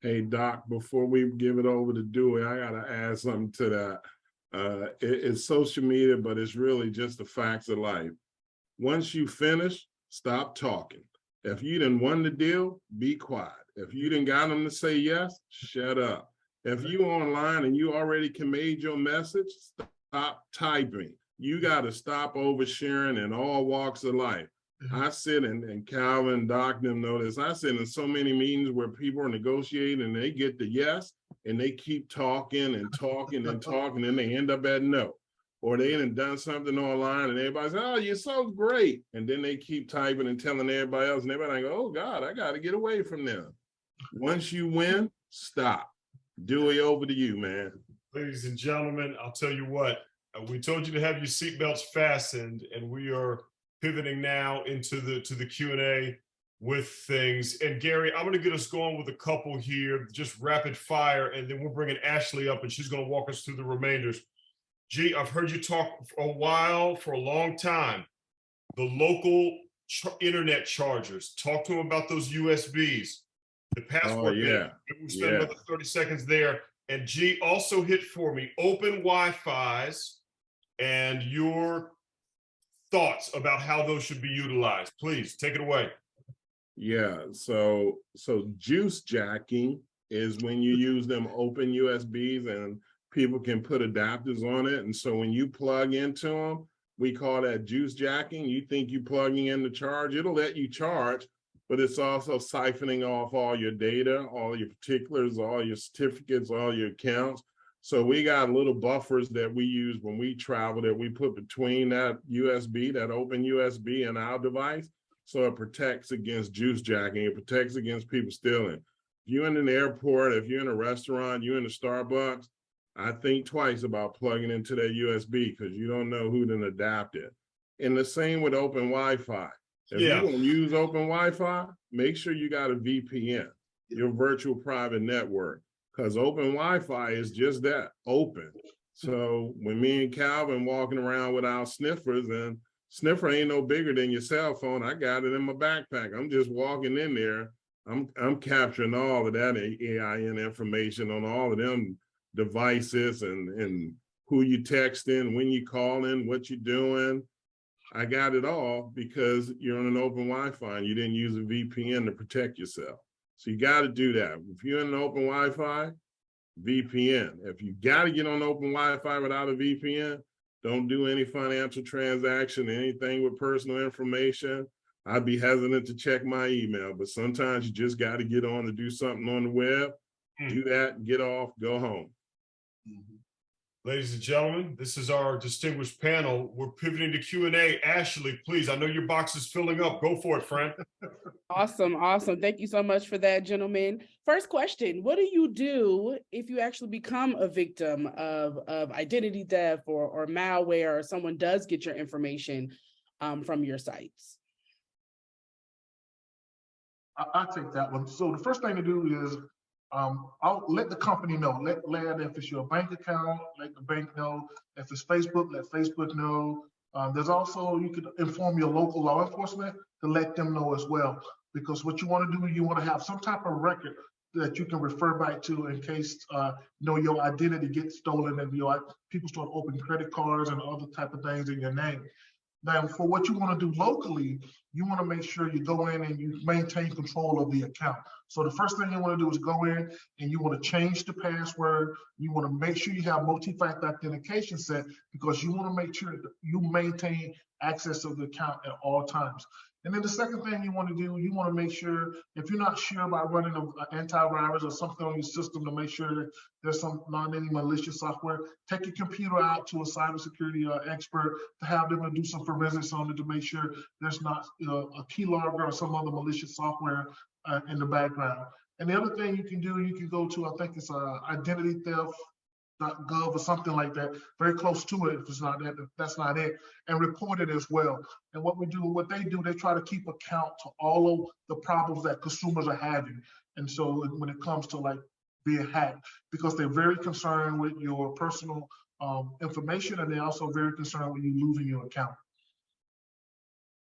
Hey, Doc, before we give it over to Dewey, I got to add something to that. It's social media, but it's really just the facts of life. Once you finish, stop talking. If you didn't won the deal, be quiet. If you didn't got them to say yes, shut up. If you online and you already conveyed your message, stop typing. You got to stop oversharing in all walks of life. I sit and Calvin, Doc, them know this. I sit in so many meetings where people are negotiating and they get the yes and they keep talking and talking and talking and they end up at no. Or they done something online and everybody says, oh, you're so great. And then they keep typing and telling everybody else and everybody go, oh God, I got to get away from them. Once you win, stop. Dewey, over to you, man. Ladies and gentlemen, I'll tell you what, we told you to have your seatbelts fastened and we are pivoting now into the Q&A with things. And Gary, I'm going to get us going with a couple here, just rapid fire, and then we're bringing Ashley up and she's going to walk us through the remainders. G, I've heard you talk for a while, for a long time, the local internet chargers. Talk to them about those USBs, the password. Oh, yeah. We'll spend another 30 seconds there. And G, also hit for me open Wi-Fi's and your thoughts about how those should be utilized. Please take it away. Yeah, so juice jacking is when you use them open USBs and people can put adapters on it. And so when you plug into them, we call that juice jacking. You think you plugging in the charge, it'll let you charge, but it's also siphoning off all your data, all your particulars, all your certificates, all your accounts. So we got little buffers that we use when we travel that we put between that USB, that open USB and our device. So it protects against juice jacking. It protects against people stealing. If you're in an airport, if you're in a restaurant, you're in a Starbucks, I think twice about plugging into that USB because you don't know who to adapt it. And the same with open Wi-Fi. If you're going to use open Wi-Fi, make sure you got a VPN, your virtual private network, because open Wi-Fi is just that, open. So when me and Calvin walking around with our sniffers, and sniffer ain't no bigger than your cell phone, I got it in my backpack. I'm just walking in there. I'm capturing all of that AIN information on all of them devices and who you texting, when you calling, what you doing. I got it all because you're on an open Wi-Fi and you didn't use a VPN to protect yourself. So you got to do that. If you're in an open Wi-Fi, VPN. If you got to get on open Wi-Fi without a VPN, don't do any financial transaction, anything with personal information. I'd be hesitant to check my email, but sometimes you just got to get on to do something on the web. Do that, get off, go home. Ladies and gentlemen, this is our distinguished panel. We're pivoting to Q&A. Ashley, please, I know your box is filling up. Go for it, friend. Awesome, awesome. Thank you so much for that, gentlemen. First question, what do you do if you actually become a victim of identity theft or malware, or someone does get your information from your sites? I'll take that one. So the first thing to do is I'll let the company know. Let if it's your bank account, let the bank know. If it's Facebook, let Facebook know. There's also, you could inform your local law enforcement to let them know as well. Because what you want to do, you want to have some type of record that you can refer back to in case your identity gets stolen and people start opening credit cards and other type of things in your name. Now, for what you want to do locally, you want to make sure you go in and you maintain control of the account. So the first thing you want to do is go in and you want to change the password. You want to make sure you have multi-factor authentication set, because you want to make sure that you maintain access to the account at all times. And then the second thing you want to do, you want to make sure, if you're not sure about running an antivirus or something on your system, to make sure that there's not any malicious software, take your computer out to a cybersecurity expert to have them to do some forensics on it to make sure there's not a keylogger or some other malicious software in the background. And the other thing you can do, you can go to, I think it's identity theft .gov or something like that, very close to it. If it's not that, if that's not it, and report it as well. And what they do, they try to keep account to all of the problems that consumers are having. And so when it comes to like being hacked, because they're very concerned with your personal information, and they're also very concerned with you losing your account.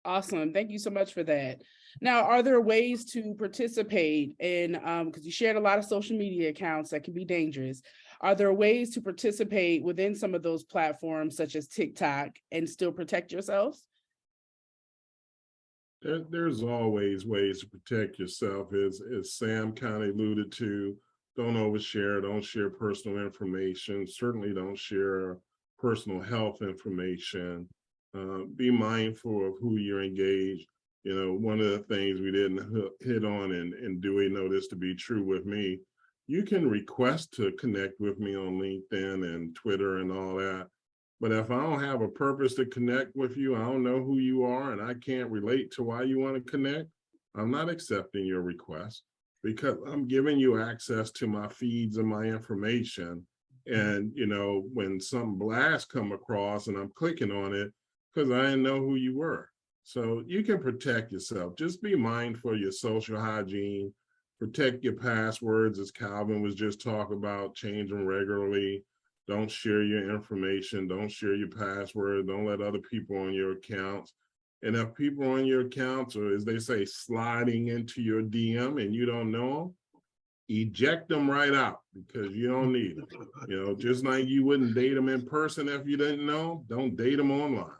Awesome. Thank you so much for that. Now, are there ways to participate in, because you shared a lot of social media accounts that can be dangerous. Are there ways to participate within some of those platforms, such as TikTok, and still protect yourselves? There's always ways to protect yourself, as Sam kind of alluded to. Don't overshare, don't share personal information, certainly don't share personal health information. Be mindful of who you're engaged. One of the things we didn't hit on, and Dewey know this to be true with me, you can request to connect with me on LinkedIn and Twitter and all that. But if I don't have a purpose to connect with you, I don't know who you are, and I can't relate to why you want to connect, I'm not accepting your request, because I'm giving you access to my feeds and my information. And, when some blast come across and I'm clicking on it, because I didn't know who you were. So you can protect yourself. Just be mindful of your social hygiene. Protect your passwords, as Calvin was just talking about, change them regularly. Don't share your information. Don't share your password. Don't let other people on your accounts. And if people on your accounts, or as they say, sliding into your DM and you don't know them, eject them right out, because you don't need them. Just like you wouldn't date them in person if you didn't know, don't date them online.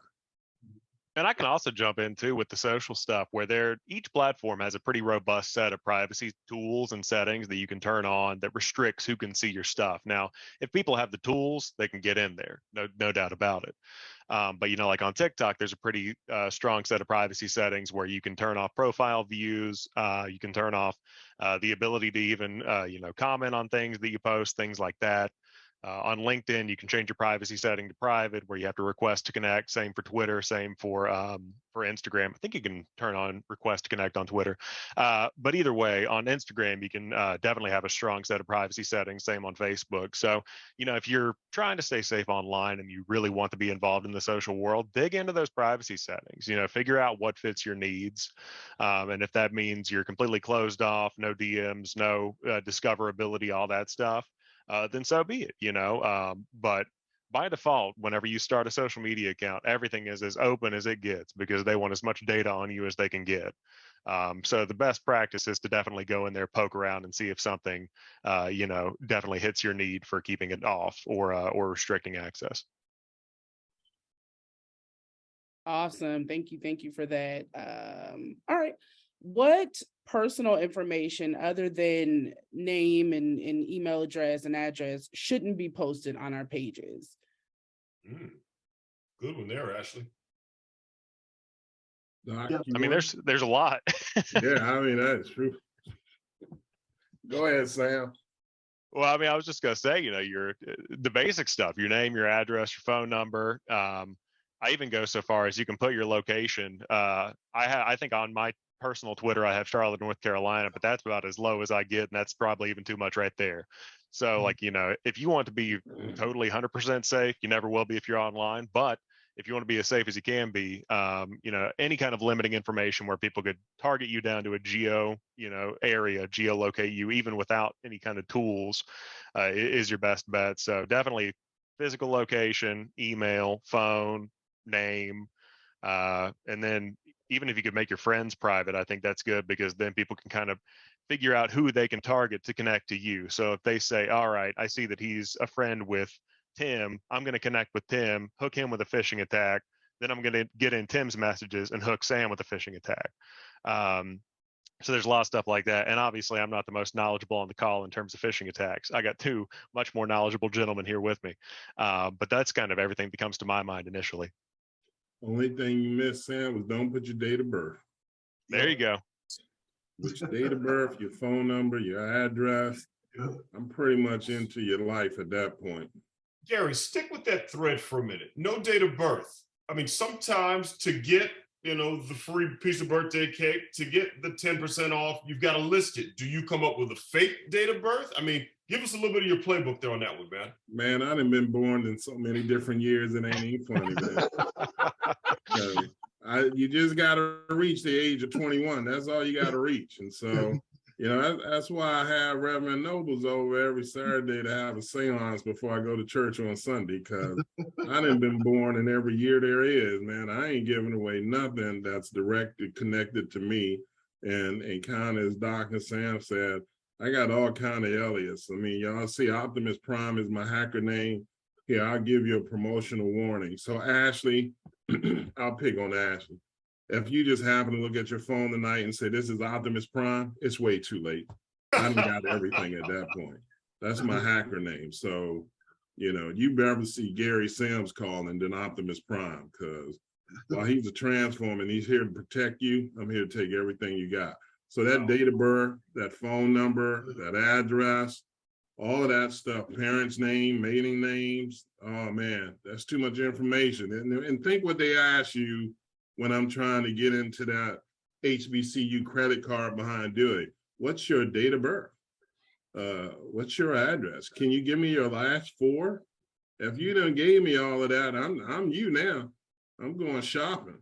And I can also jump into with the social stuff, where each platform has a pretty robust set of privacy tools and settings that you can turn on that restricts who can see your stuff. Now, if people have the tools, they can get in there, no doubt about it. But like on TikTok, there's a pretty strong set of privacy settings where you can turn off profile views. You can turn off the ability to even comment on things that you post, things like that. On LinkedIn, you can change your privacy setting to private, where you have to request to connect. Same for Twitter, same for Instagram. I think you can turn on request to connect on Twitter. But either way, on Instagram, you can definitely have a strong set of privacy settings. Same on Facebook. So, if you're trying to stay safe online and you really want to be involved in the social world, dig into those privacy settings. Figure out what fits your needs. And if that means you're completely closed off, no DMs, no discoverability, all that stuff, then so be it, but by default, whenever you start a social media account, everything is as open as it gets, because they want as much data on you as they can get. So the best practice is to definitely go in there, poke around, and see if something, definitely hits your need for keeping it off or restricting access. Awesome. Thank you for that. All right. What personal information other than name and email address and address shouldn't be posted on our pages? Good one there, Ashley. Doc, I mean, there's a lot. Yeah, I mean, that's true. Go ahead, Sam. Well, I mean, I was just gonna say, your the basic stuff, your name, your address, your phone number. I even go so far as you can put your location. I think on my personal Twitter, I have Charlotte, North Carolina, but that's about as low as I get, and that's probably even too much right there. So, like, if you want to be totally 100% safe, you never will be if you're online. But if you want to be as safe as you can be, any kind of limiting information where people could target you down to a area, geolocate you, even without any kind of tools, is your best bet. So definitely physical location, email, phone, name, and then even if you could make your friends private, I think that's good, because then people can kind of figure out who they can target to connect to you. So if they say, all right, I see that he's a friend with Tim, I'm going to connect with Tim, hook him with a phishing attack. Then I'm going to get in Tim's messages and hook Sam with a phishing attack. So there's a lot of stuff like that. And obviously, I'm not the most knowledgeable on the call in terms of phishing attacks. I got two much more knowledgeable gentlemen here with me. But that's kind of everything that comes to my mind initially. Only thing you missed, Sam, was don't put your date of birth. There you go. With your date of birth, your phone number, your address. I'm pretty much into your life at that point. Gary, stick with that thread for a minute. No date of birth. I mean, sometimes to get, the free piece of birthday cake, to get the 10% off, you've got to list it. Do you come up with a fake date of birth? I mean, give us a little bit of your playbook there on that one, man. Man, I done been born in so many different years, it ain't even funny, man. You just got to reach the age of 21. That's all you got to reach. And so, that's why I have Reverend Nobles over every Saturday to have a seance before I go to church on Sunday, because I done been born in every year there is, man. I ain't giving away nothing that's directly connected to me. And kind of as Dr. Sam said, I got all kind of aliases. I mean, y'all see Optimus Prime is my hacker name. Here, I'll give you a promotional warning. So Ashley, I'll pick on Ashley. If you just happen to look at your phone tonight and say, this is Optimus Prime, it's way too late. I done got everything at that point. That's my hacker name. So, you better see Gary Sims calling than Optimus Prime, because while he's a transformer and he's here to protect you, I'm here to take everything you got. So that date of birth, that phone number, that address, all of that stuff, parents' name, mating names, oh man, that's too much information. And think what they ask you when I'm trying to get into that HBCU credit card behind Dewey. What's your date of birth? What's your address? Can you give me your last four? If you done gave me all of that, I'm you now. I'm going shopping.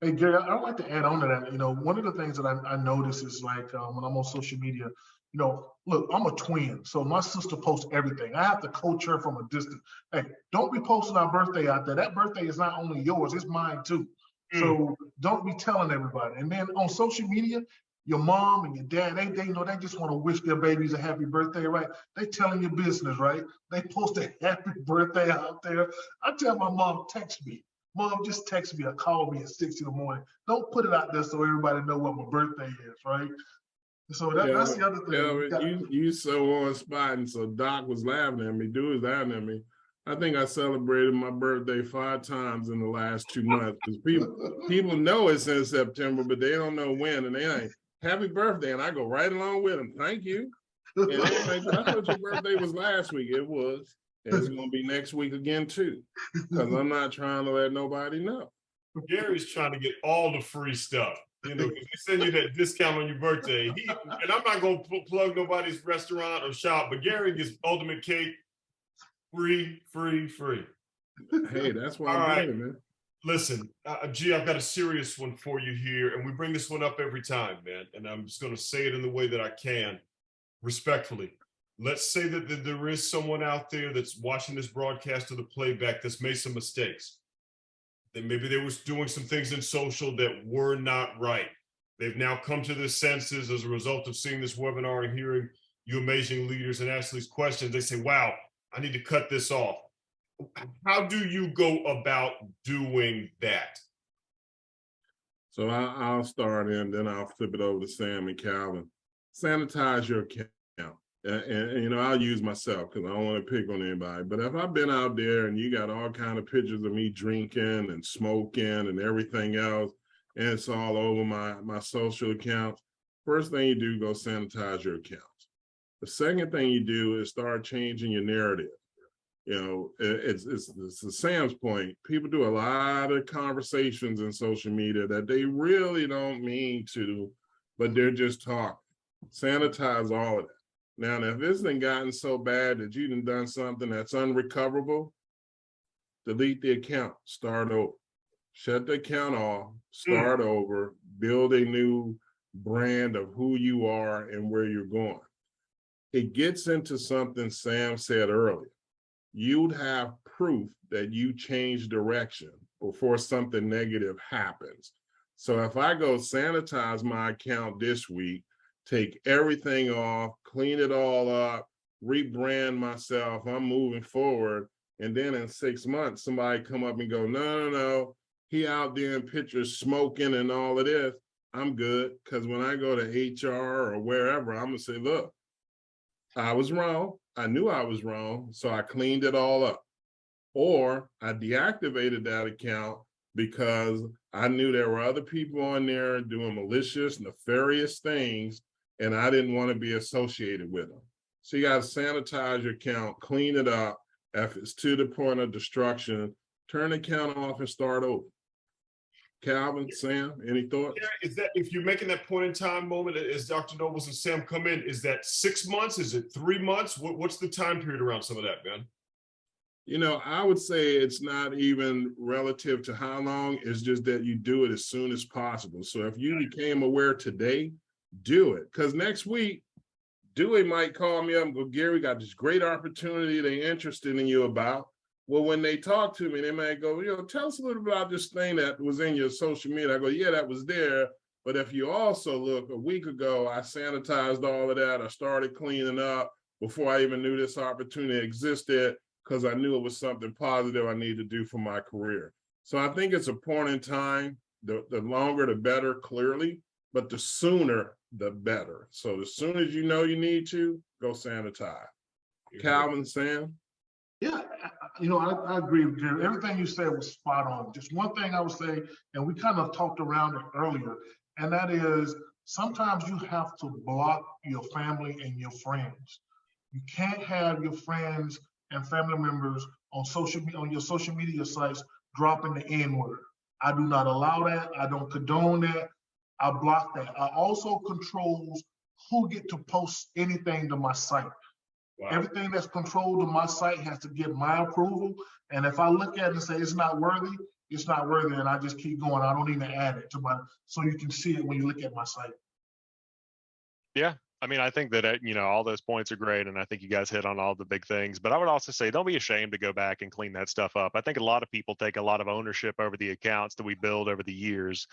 Hey, Gary, I'd like to add on to that. One of the things that I notice is like when I'm on social media, look, I'm a twin. So my sister posts everything. I have to coach her from a distance. Hey, don't be posting our birthday out there. That birthday is not only yours, it's mine too. So don't be telling everybody. And then on social media, your mom and your dad, they just want to wish their babies a happy birthday, right? They telling your business, right? They post a happy birthday out there. I tell my mom, text me. Mom, just text me or call me at 6 in the morning. Don't put it out there so everybody know what my birthday is, right? So that's the other thing. You so on spot, and so Doc was laughing at me. Dude was laughing at me. I think I celebrated my birthday 5 times in the last 2 months, because people know it's in September, but they don't know when, and they ain't happy birthday, and I go right along with them. Thank you. And they're like, I thought your birthday was last week. It was. And it's going to be next week again, too, because I'm not trying to let nobody know. Gary's trying to get all the free stuff. Because they send you that discount on your birthday. And I'm not going to plug nobody's restaurant or shop, but Gary gets ultimate cake free. Hey, that's why I'm doing it, man. Listen, G, I've got a serious one for you here, and we bring this one up every time, man. And I'm just going to say it in the way that I can, respectfully. Let's say that there is someone out there that's watching this broadcast or the playback that's made some mistakes. That maybe they was doing some things in social that were not right. They've now come to their senses as a result of seeing this webinar and hearing you amazing leaders and asking these questions. They say, wow, I need to cut this off. How do you go about doing that? So I'll start and then I'll flip it over to Sam and Calvin. Sanitize your account. And I'll use myself because I don't want to pick on anybody. But if I've been out there and you got all kind of pictures of me drinking and smoking and everything else, and it's all over my social accounts, first thing you do, go sanitize your accounts. The second thing you do is start changing your narrative. You know, it's to Sam's point. People do a lot of conversations in social media that they really don't mean to, but they're just talking. Sanitize all of that. Now, if this thing gotten so bad that you done something that's unrecoverable, delete the account, start over. Shut the account off, start over, build a new brand of who you are and where you're going. It gets into something Sam said earlier. You'd have proof that you changed direction before something negative happens. So if I go sanitize my account this week, take everything off, clean it all up, rebrand myself, I'm moving forward. And then in 6 months, somebody come up and go, no, he out there in pictures smoking and all of this, I'm good. Because when I go to HR or wherever, I'm gonna say, look, I was wrong. I knew I was wrong, so I cleaned it all up. Or I deactivated that account because I knew there were other people on there doing malicious, nefarious things, and I didn't want to be associated with them. So you got to sanitize your account, clean it up. If it's to the point of destruction, turn the account off and start over. Calvin, Sam, any thoughts? Yeah, is that if you're making that point in time moment, as Dr. Nobles and Sam come in, is that 6 months? Is it 3 months? What's the time period around some of that, man? You know, I would say it's not even relative to how long, it's just that you do it as soon as possible. So if you became aware today, do it. Because next week, Dewey might call me up and go, Gary, got this great opportunity they're interested in you about. Well, when they talk to me, they might go, tell us a little bit about this thing that was in your social media. I go, yeah, that was there. But if you also look, a week ago, I sanitized all of that. I started cleaning up before I even knew this opportunity existed because I knew it was something positive I need to do for my career. So I think it's a point in time. The longer, the better, clearly, but the sooner, the better. So as soon as you know you need to, go sanitize. Calvin, Sam? Yeah, I agree with Gary. Everything you said was spot on. Just one thing I would say, and we kind of talked around it earlier, and that is sometimes you have to block your family and your friends. You can't have your friends and family members on your social media sites dropping the N-word. I do not allow that. I don't condone that. I block that. I also controls who get to post anything to my site. Wow. Everything that's controlled on my site has to get my approval. And if I look at it and say it's not worthy, it's not worthy, and I just keep going. I don't even add it to so you can see it when you look at my site. Yeah. I mean, I think that, all those points are great. And I think you guys hit on all the big things, but I would also say, don't be ashamed to go back and clean that stuff up. I think a lot of people take a lot of ownership over the accounts that we build over the years,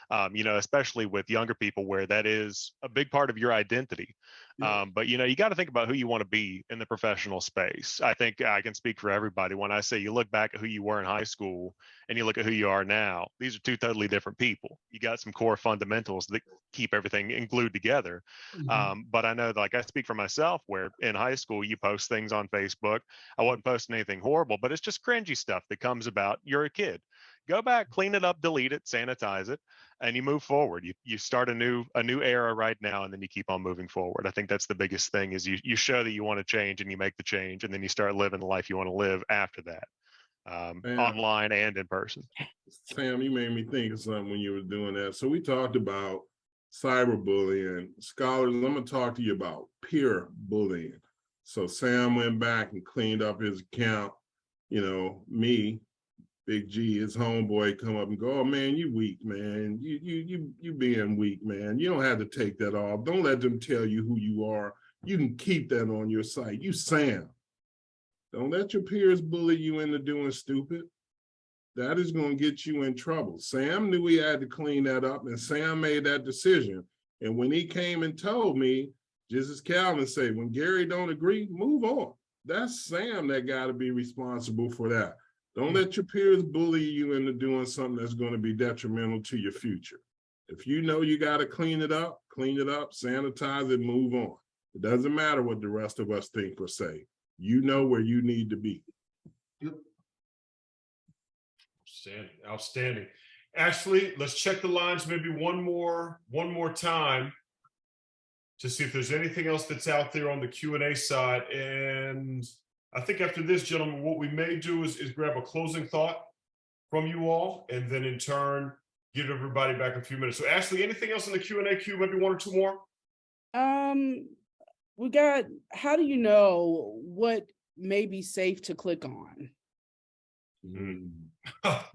especially with younger people where that is a big part of your identity. But, you got to think about who you want to be in the professional space. I think I can speak for everybody when I say you look back at who you were in high school and you look at who you are now. These are two totally different people. You got some core fundamentals that keep everything glued together. But I know, like, I speak for myself, where in high school you post things on Facebook. I wasn't posting anything horrible, but it's just cringy stuff that comes about. You're a kid. Go back, clean it up, delete it, sanitize it, and you move forward. You start a new era right now, and then you keep on moving forward. I think that's the biggest thing is you show that you want to change and you make the change, and then you start living the life you want to live after that, online and in person. Sam, you made me think of something when you were doing that. So we talked about cyberbullying. Scholars, I'm going to talk to you about peer bullying. So Sam went back and cleaned up his account. Me, Big G, his homeboy, come up and go, oh man, you weak, man. You being weak, man. You don't have to take that off. Don't let them tell you who you are. You can keep that on your site. You Sam. Don't let your peers bully you into doing stupid. That is going to get you in trouble. Sam knew he had to clean that up, and Sam made that decision. And when he came and told me, just as Calvin said, when Gary don't agree, move on. That's Sam that got to be responsible for that. Don't let your peers bully you into doing something that's going to be detrimental to your future. If you know you got to clean it up, sanitize it, move on. It doesn't matter what the rest of us think or say. You know where you need to be. Outstanding. Ashley, let's check the lines maybe one more time. to see if there's anything else that's out there on the Q&A side. And I think after this, gentlemen, what we may do is grab a closing thought from you all, and then in turn, give everybody back a few minutes. So Ashley, anything else in the Q&A queue? Maybe one or two more? We got, how do you know what may be safe to click on?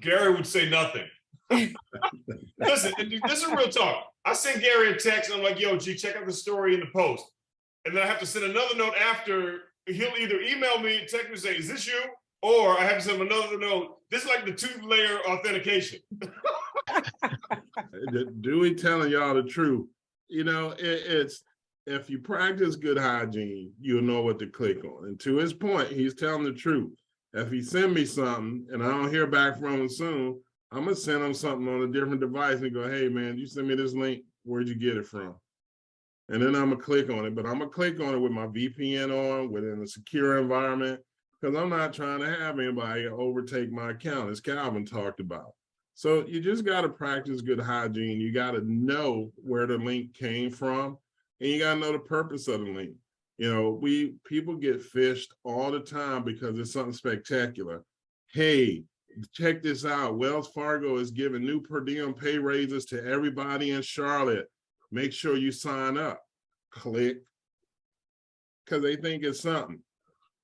Gary would say nothing. Listen, this is real talk. I send Gary a text and I'm like, yo, G, check out the story in the post. And then I have to send another note after. He'll either email me, text me, and say, is this you? Or I have to send him another note. This is like the 2-layer authentication. Dewey telling y'all the truth. You know, it's if you practice good hygiene, you'll know what to click on. And to his point, he's telling the truth. If he send me something and I don't hear back from him soon, I'm gonna send him something on a different device and go, hey man, you send me this link, where'd you get it from? And then I'm gonna click on it, but I'm gonna click on it with my VPN on, within a secure environment, because I'm not trying to have anybody overtake my account, as Calvin talked about. So you just gotta practice good hygiene. You gotta know where the link came from, and you gotta know the purpose of the link. You know, people get phished all the time because it's something spectacular. Hey, check this out. Wells Fargo is giving new per diem pay raises to everybody in Charlotte. Make sure you sign up. Click. Because they think it's something.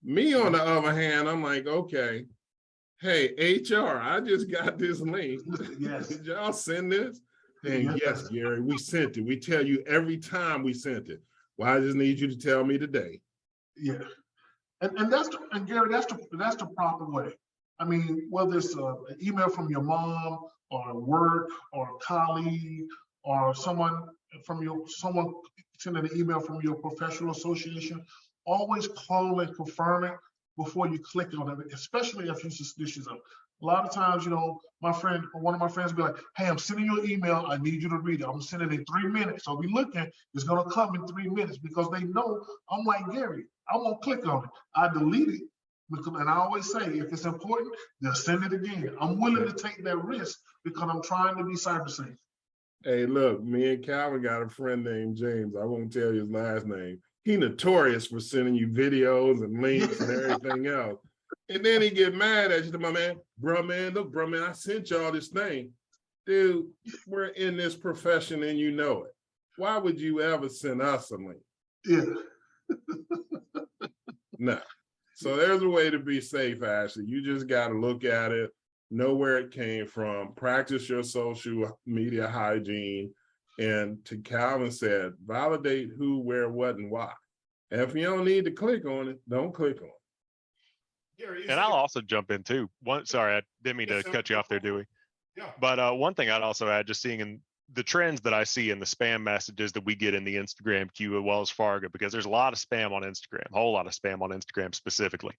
Me, on the other hand, I'm like, okay, hey, HR, I just got this link. Yes. Did y'all send this? And yes, Gary, we sent it. We tell you every time we sent it. Well, I just need you to tell me today. Yeah. And Gary, that's the proper way. I mean, whether it's an email from your mom or work or a colleague or someone sending an email from your professional association, always call and confirm it before you click on it, especially if you're suspicious of it. A lot of times, you know, one of my friends be like, hey, I'm sending you an email. I need you to read it. I'm sending it in 3 minutes. So be looking, it's going to come in 3 minutes, because they know I'm like Gary. I won't click on it. I delete it. And I always say, if it's important, they'll send it again. I'm willing to take that risk because I'm trying to be cyber safe. Hey, look, me and Calvin got a friend named James. I won't tell you his last name. He notorious for sending you videos and links and everything else. And then he get mad at you, my man. Bro, man, look, bro, man, I sent y'all this thing. Dude, we're in this profession and you know it. Why would you ever send us a link? Yeah. No. So there's a way to be safe, Ashley. You just got to look at it, know where it came from, practice your social media hygiene. And to Calvin said, validate who, where, what, and why. And if you don't need to click on it, don't click on it. And I'll also jump in too. Sorry, I didn't mean to cut you off there, Dewey. Yeah. But one thing I'd also add, just seeing in the trends that I see in the spam messages that we get in the Instagram queue at Wells Fargo, because there's a lot of spam on Instagram, a whole lot of spam on Instagram specifically,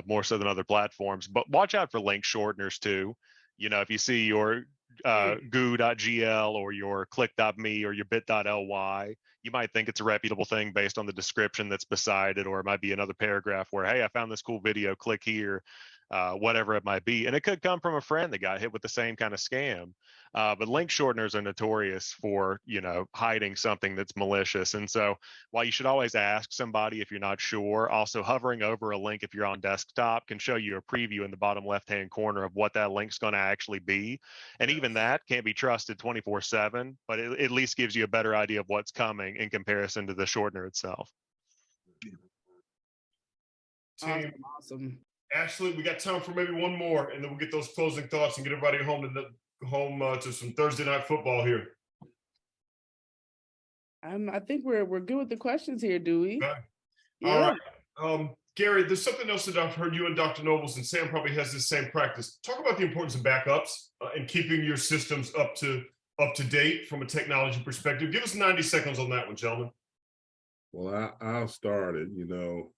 more so than other platforms. But watch out for link shorteners too. You know, if you see your goo.gl or your click.me or your bit.ly, you might think it's a reputable thing based on the description that's beside it, or it might be another paragraph where, hey, I found this cool video, click here, whatever it might be. And it could come from a friend that got hit with the same kind of scam. But link shorteners are notorious for, you know, hiding something that's malicious. And so while you should always ask somebody if you're not sure, also hovering over a link if you're on desktop can show you a preview in the bottom left-hand corner of what that link's going to actually be. And even that can't be trusted 24/7, but it at least gives you a better idea of what's coming in comparison to the shortener itself. Team. Awesome. Ashley, we got time for maybe one more, and then we'll get those closing thoughts and get everybody home to some Thursday night football here. I think we're good with the questions here, Dewey. Okay. Yeah. All right. Gary, there's something else that I've heard you and Dr. Nobles, and Sam probably has this same practice. Talk about the importance of backups and keeping your systems up to date from a technology perspective. Give us 90 seconds on that one, gentlemen. Well, I'll start it. You know,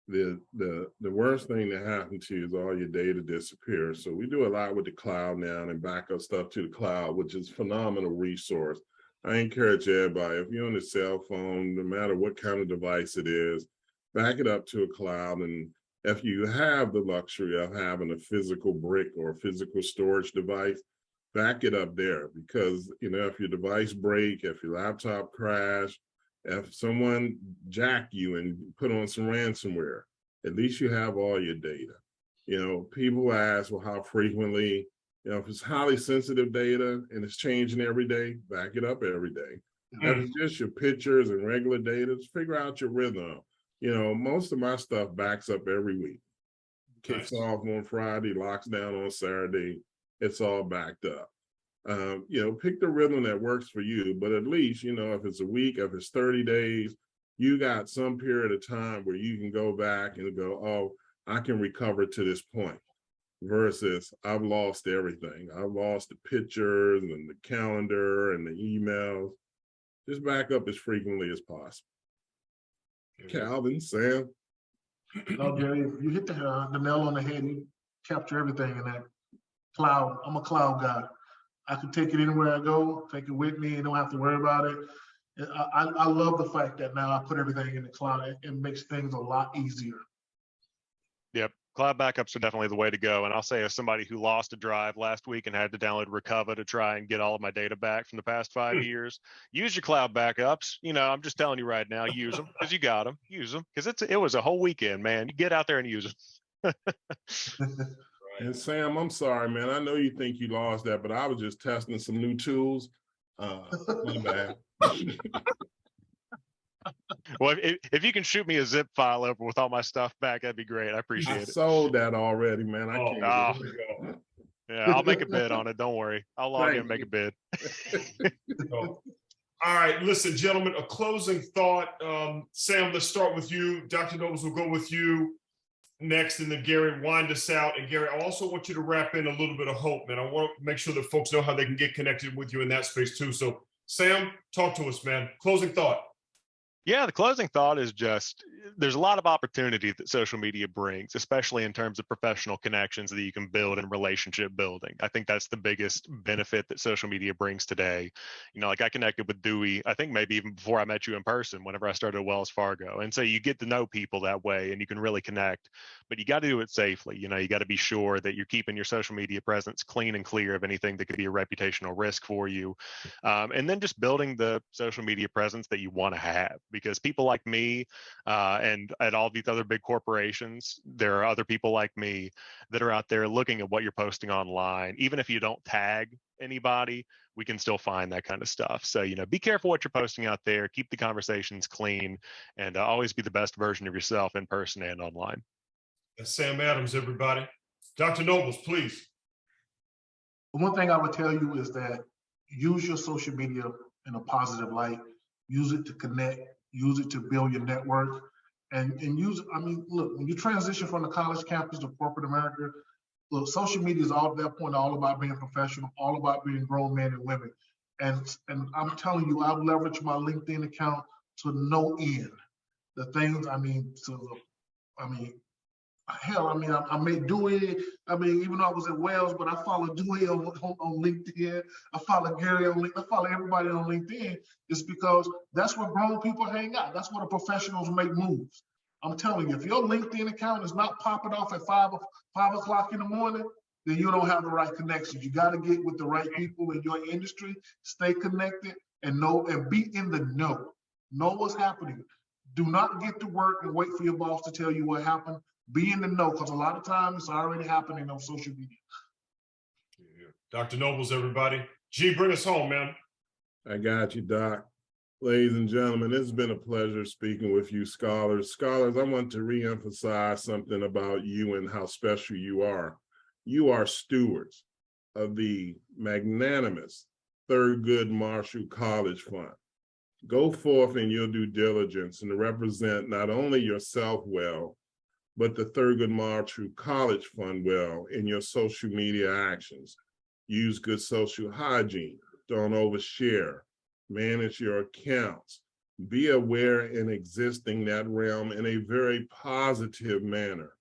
the worst thing that happened to you is all your data disappears. So we do a lot with the cloud now and back up stuff to the cloud, which is a phenomenal resource. I encourage everybody, if you're on a cell phone, no matter what kind of device it is, back it up to a cloud. And if you have the luxury of having a physical brick or a physical storage device, back it up there, because, you know, if your device break, if your laptop crash, If someone jack you and put on some ransomware, at least you have all your data. People ask, well, how frequently? If it's highly sensitive data and it's changing every day, back it up every day. If it's just your pictures and regular data, just figure out your rhythm. Most of my stuff backs up every week. Kicks off on Friday, locks down on Saturday. It's all backed up. Pick the rhythm that works for you, but at least, if it's a week, if it's 30 days, you got some period of time where you can go back and go, oh, I can recover to this point, versus I've lost everything. I've lost the pictures and the calendar and the emails. Just back up as frequently as possible. Calvin, Sam. No, Jerry, you hit the nail on the head. You capture everything in that cloud. I'm a cloud guy. I can take it anywhere I go, take it with me, and don't have to worry about it. I love the fact that now I put everything in the cloud. It makes things a lot easier. Yep. Cloud backups are definitely the way to go. And I'll say, as somebody who lost a drive last week and had to download Recover to try and get all of my data back from the past 5 years, use your cloud backups. I'm just telling you right now, use them because you got them. Use them because it was a whole weekend, man. You get out there and use them. And Sam, I'm sorry, man. I know you think you lost that, but I was just testing some new tools. My bad. Well, if you can shoot me a zip file over with all my stuff back, that'd be great. I appreciate it. Sold that already, man. I can't. Yeah, I'll make a bid on it. Don't worry. I'll log in and make a bid. All right, listen, gentlemen, a closing thought. Sam, let's start with you. Dr. Nobles will go with you next, and then Gary, wind us out. And Gary, I also want you to wrap in a little bit of hope, man. I want to make sure that folks know how they can get connected with you in that space too. So Sam, talk to us, man. Closing thought. Yeah, the closing thought is just, there's a lot of opportunity that social media brings, especially in terms of professional connections that you can build in relationship building. I think that's the biggest benefit that social media brings today. Like I connected with Dewey, I think maybe even before I met you in person, whenever I started at Wells Fargo. And so you get to know people that way and you can really connect, but you got to do it safely. You got to be sure that you're keeping your social media presence clean and clear of anything that could be a reputational risk for you. And then just building the social media presence that you want to have. Because people like me and at all these other big corporations, there are other people like me that are out there looking at what you're posting online. Even if you don't tag anybody, we can still find that kind of stuff. So, be careful what you're posting out there, keep the conversations clean, and always be the best version of yourself in person and online. That's Sam Adams, everybody. Dr. Nobles, please. One thing I would tell you is that use your social media in a positive light. Use it to connect. Use it to build your network, and use it. Look, when you transition from the college campus to corporate America, look, social media is all at that point all about being professional, all about being grown men and women. And I'm telling you, I've leveraged my LinkedIn account to no end. The things, hell, I made Dewey. Even though I was at Wells, but I follow Dewey on LinkedIn. I follow Gary on LinkedIn. I follow everybody on LinkedIn. It's because that's where grown people hang out. That's where the professionals make moves. I'm telling you, if your LinkedIn account is not popping off at 5 o'clock in the morning, then you don't have the right connections. You got to get with the right people in your industry, stay connected, and be in the know. Know what's happening. Do not get to work and wait for your boss to tell you what happened. Be in the know, because a lot of times it's already happening on social media. Yeah. Dr. Nobles, everybody. G, bring us home, man. I got you, Doc. Ladies and gentlemen, it's been a pleasure speaking with you, scholars. Scholars, I want to reemphasize something about you and how special you are. You are stewards of the magnanimous Thurgood Marshall College Fund. Go forth in your due diligence and represent not only yourself well, but the Thurgood Marshall College Fund well in your social media actions. Use good social hygiene. Don't overshare. Manage your accounts. Be aware and existing that realm in a very positive manner.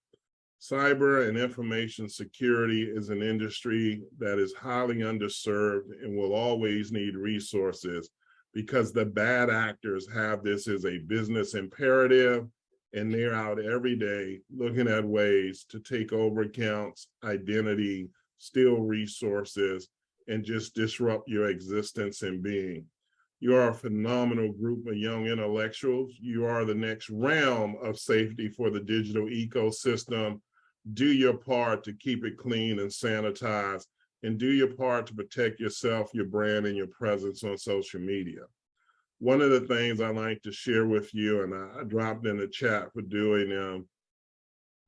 Cyber and information security is an industry that is highly underserved and will always need resources, because the bad actors have this as a business imperative, and they're out every day looking at ways to take over accounts, identity, steal resources, and just disrupt your existence and being. You are a phenomenal group of young intellectuals. You are the next realm of safety for the digital ecosystem. Do your part to keep it clean and sanitized, and do your part to protect yourself, your brand, and your presence on social media. One of the things I like to share with you, and I dropped in the chat for doing,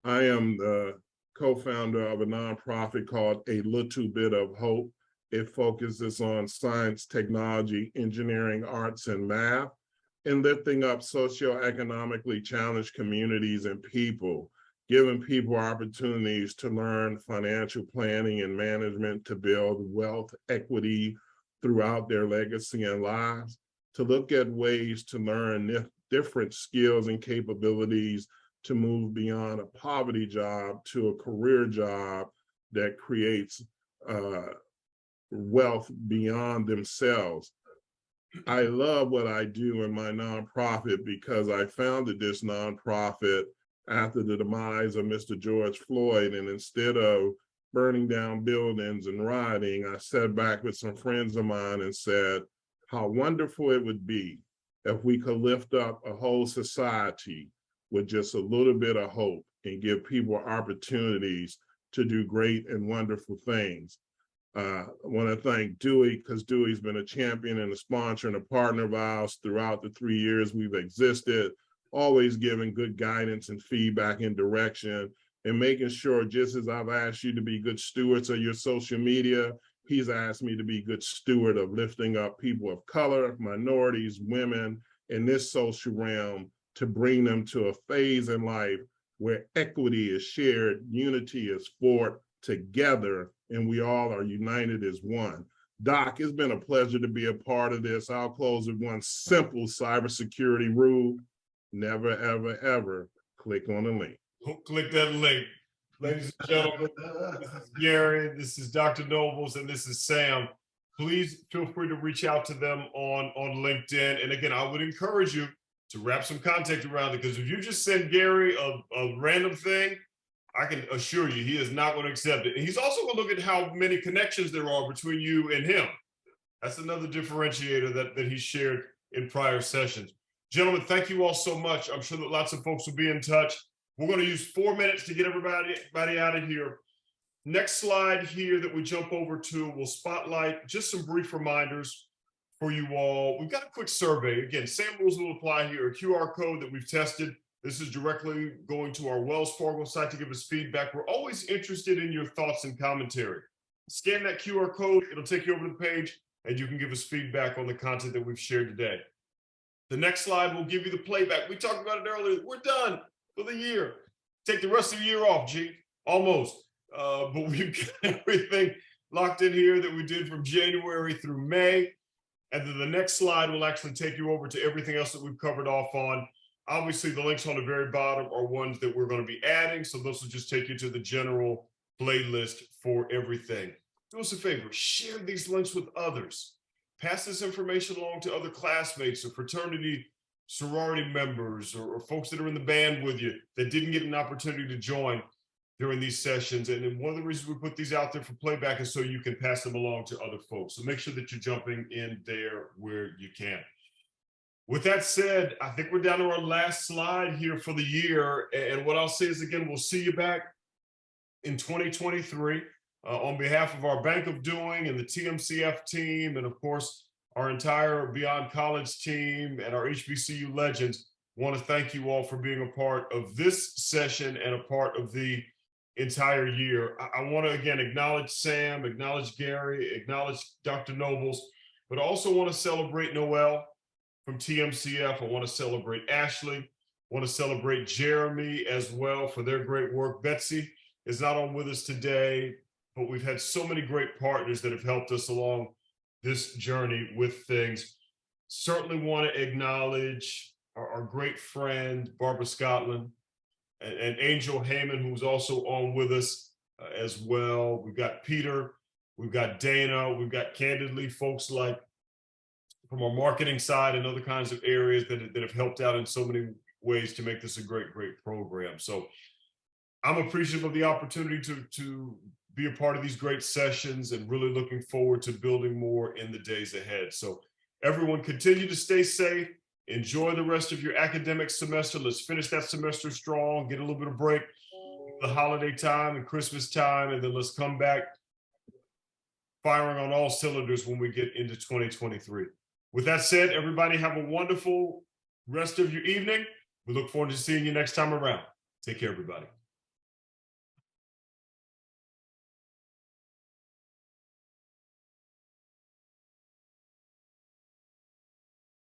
I am the co-founder of a nonprofit called A Little Bit of Hope. It focuses on science, technology, engineering, arts, and math, and lifting up socioeconomically challenged communities and people, giving people opportunities to learn financial planning and management, to build wealth equity throughout their legacy and lives, to look at ways to learn different skills and capabilities to move beyond a poverty job to a career job that creates wealth beyond themselves. I love what I do in my nonprofit because I founded this nonprofit after the demise of Mr. George Floyd, and instead of burning down buildings and rioting, I sat back with some friends of mine and said, how wonderful it would be if we could lift up a whole society with just a little bit of hope and give people opportunities to do great and wonderful things. I want to thank Dewey, because Dewey's been a champion and a sponsor and a partner of ours throughout the 3 years we've existed, always giving good guidance and feedback and direction, and making sure, just as I've asked you to be good stewards of your social media, he's asked me to be good steward of lifting up people of color, minorities, women in this social realm, to bring them to a phase in life where equity is shared, unity is fought together, and we all are united as one. Doc, it's been a pleasure to be a part of this. I'll close with one simple cybersecurity rule: never, ever, ever click on a link. Don't click that link. Ladies and gentlemen, this is Gary, this is Dr. Nobles, and this is Sam. Please feel free to reach out to them on LinkedIn. And again, I would encourage you to wrap some content around it, because if you just send Gary a random thing, I can assure you he is not going to accept it. And he's also going to look at how many connections there are between you and him. That's another differentiator that he shared in prior sessions. Gentlemen, thank you all so much. I'm sure that lots of folks will be in touch. We're going to use 4 minutes to get everybody out of here. Next slide here that we jump over to will spotlight just some brief reminders for you all. We've got a quick survey. Again, same rules will apply here. A QR code that we've tested. This is directly going to our Wells Fargo site to give us feedback. We're always interested in your thoughts and commentary. Scan that QR code. It'll take you over to the page, and you can give us feedback on the content that we've shared today. The next slide will give you the playback. We talked about it earlier. We're done for the year. Take the rest of the year off, G. Almost. But we've got everything locked in here that we did from January through May. And then the next slide will actually take you over to everything else that we've covered off on. Obviously, the links on the very bottom are ones that we're going to be adding. So those will just take you to the general playlist for everything. Do us a favor, share these links with others. Pass this information along to other classmates or fraternity, sorority members, or folks that are in the band with you that didn't get an opportunity to join during these sessions. And then one of the reasons we put these out there for playback is so you can pass them along to other folks. So make sure that you're jumping in there where you can. With that said, I think we're down to our last slide here for the year. And what I'll say is, again, we'll see you back in 2023 on behalf of our Bank of Doing and the TMCF team, and of course, our entire Beyond College team and our HBCU legends. Want to thank you all for being a part of this session and a part of the entire year. I want to again acknowledge Sam, acknowledge Gary, acknowledge Dr. Nobles, but I also want to celebrate Noel from TMCF. I want to celebrate Ashley. I want to celebrate Jeremy as well for their great work. Betsy is not on with us today, but we've had so many great partners that have helped us along this journey with things. Certainly want to acknowledge our great friend, Barbara Scotland, and Angel Heyman, who's also on with us as well. We've got Peter, we've got Dana, we've got candidly folks like from our marketing side and other kinds of areas that have helped out in so many ways to make this a great, great program. So I'm appreciative of the opportunity to be a part of these great sessions and really looking forward to building more in the days ahead. So Everyone continue to stay safe. Enjoy the rest of your academic semester. Let's finish that semester strong, get a little bit of break, the holiday time and Christmas time, and then let's come back firing on all cylinders when we get into 2023. With that said, everybody have a wonderful rest of your evening. We look forward to seeing you next time around. Take care, everybody.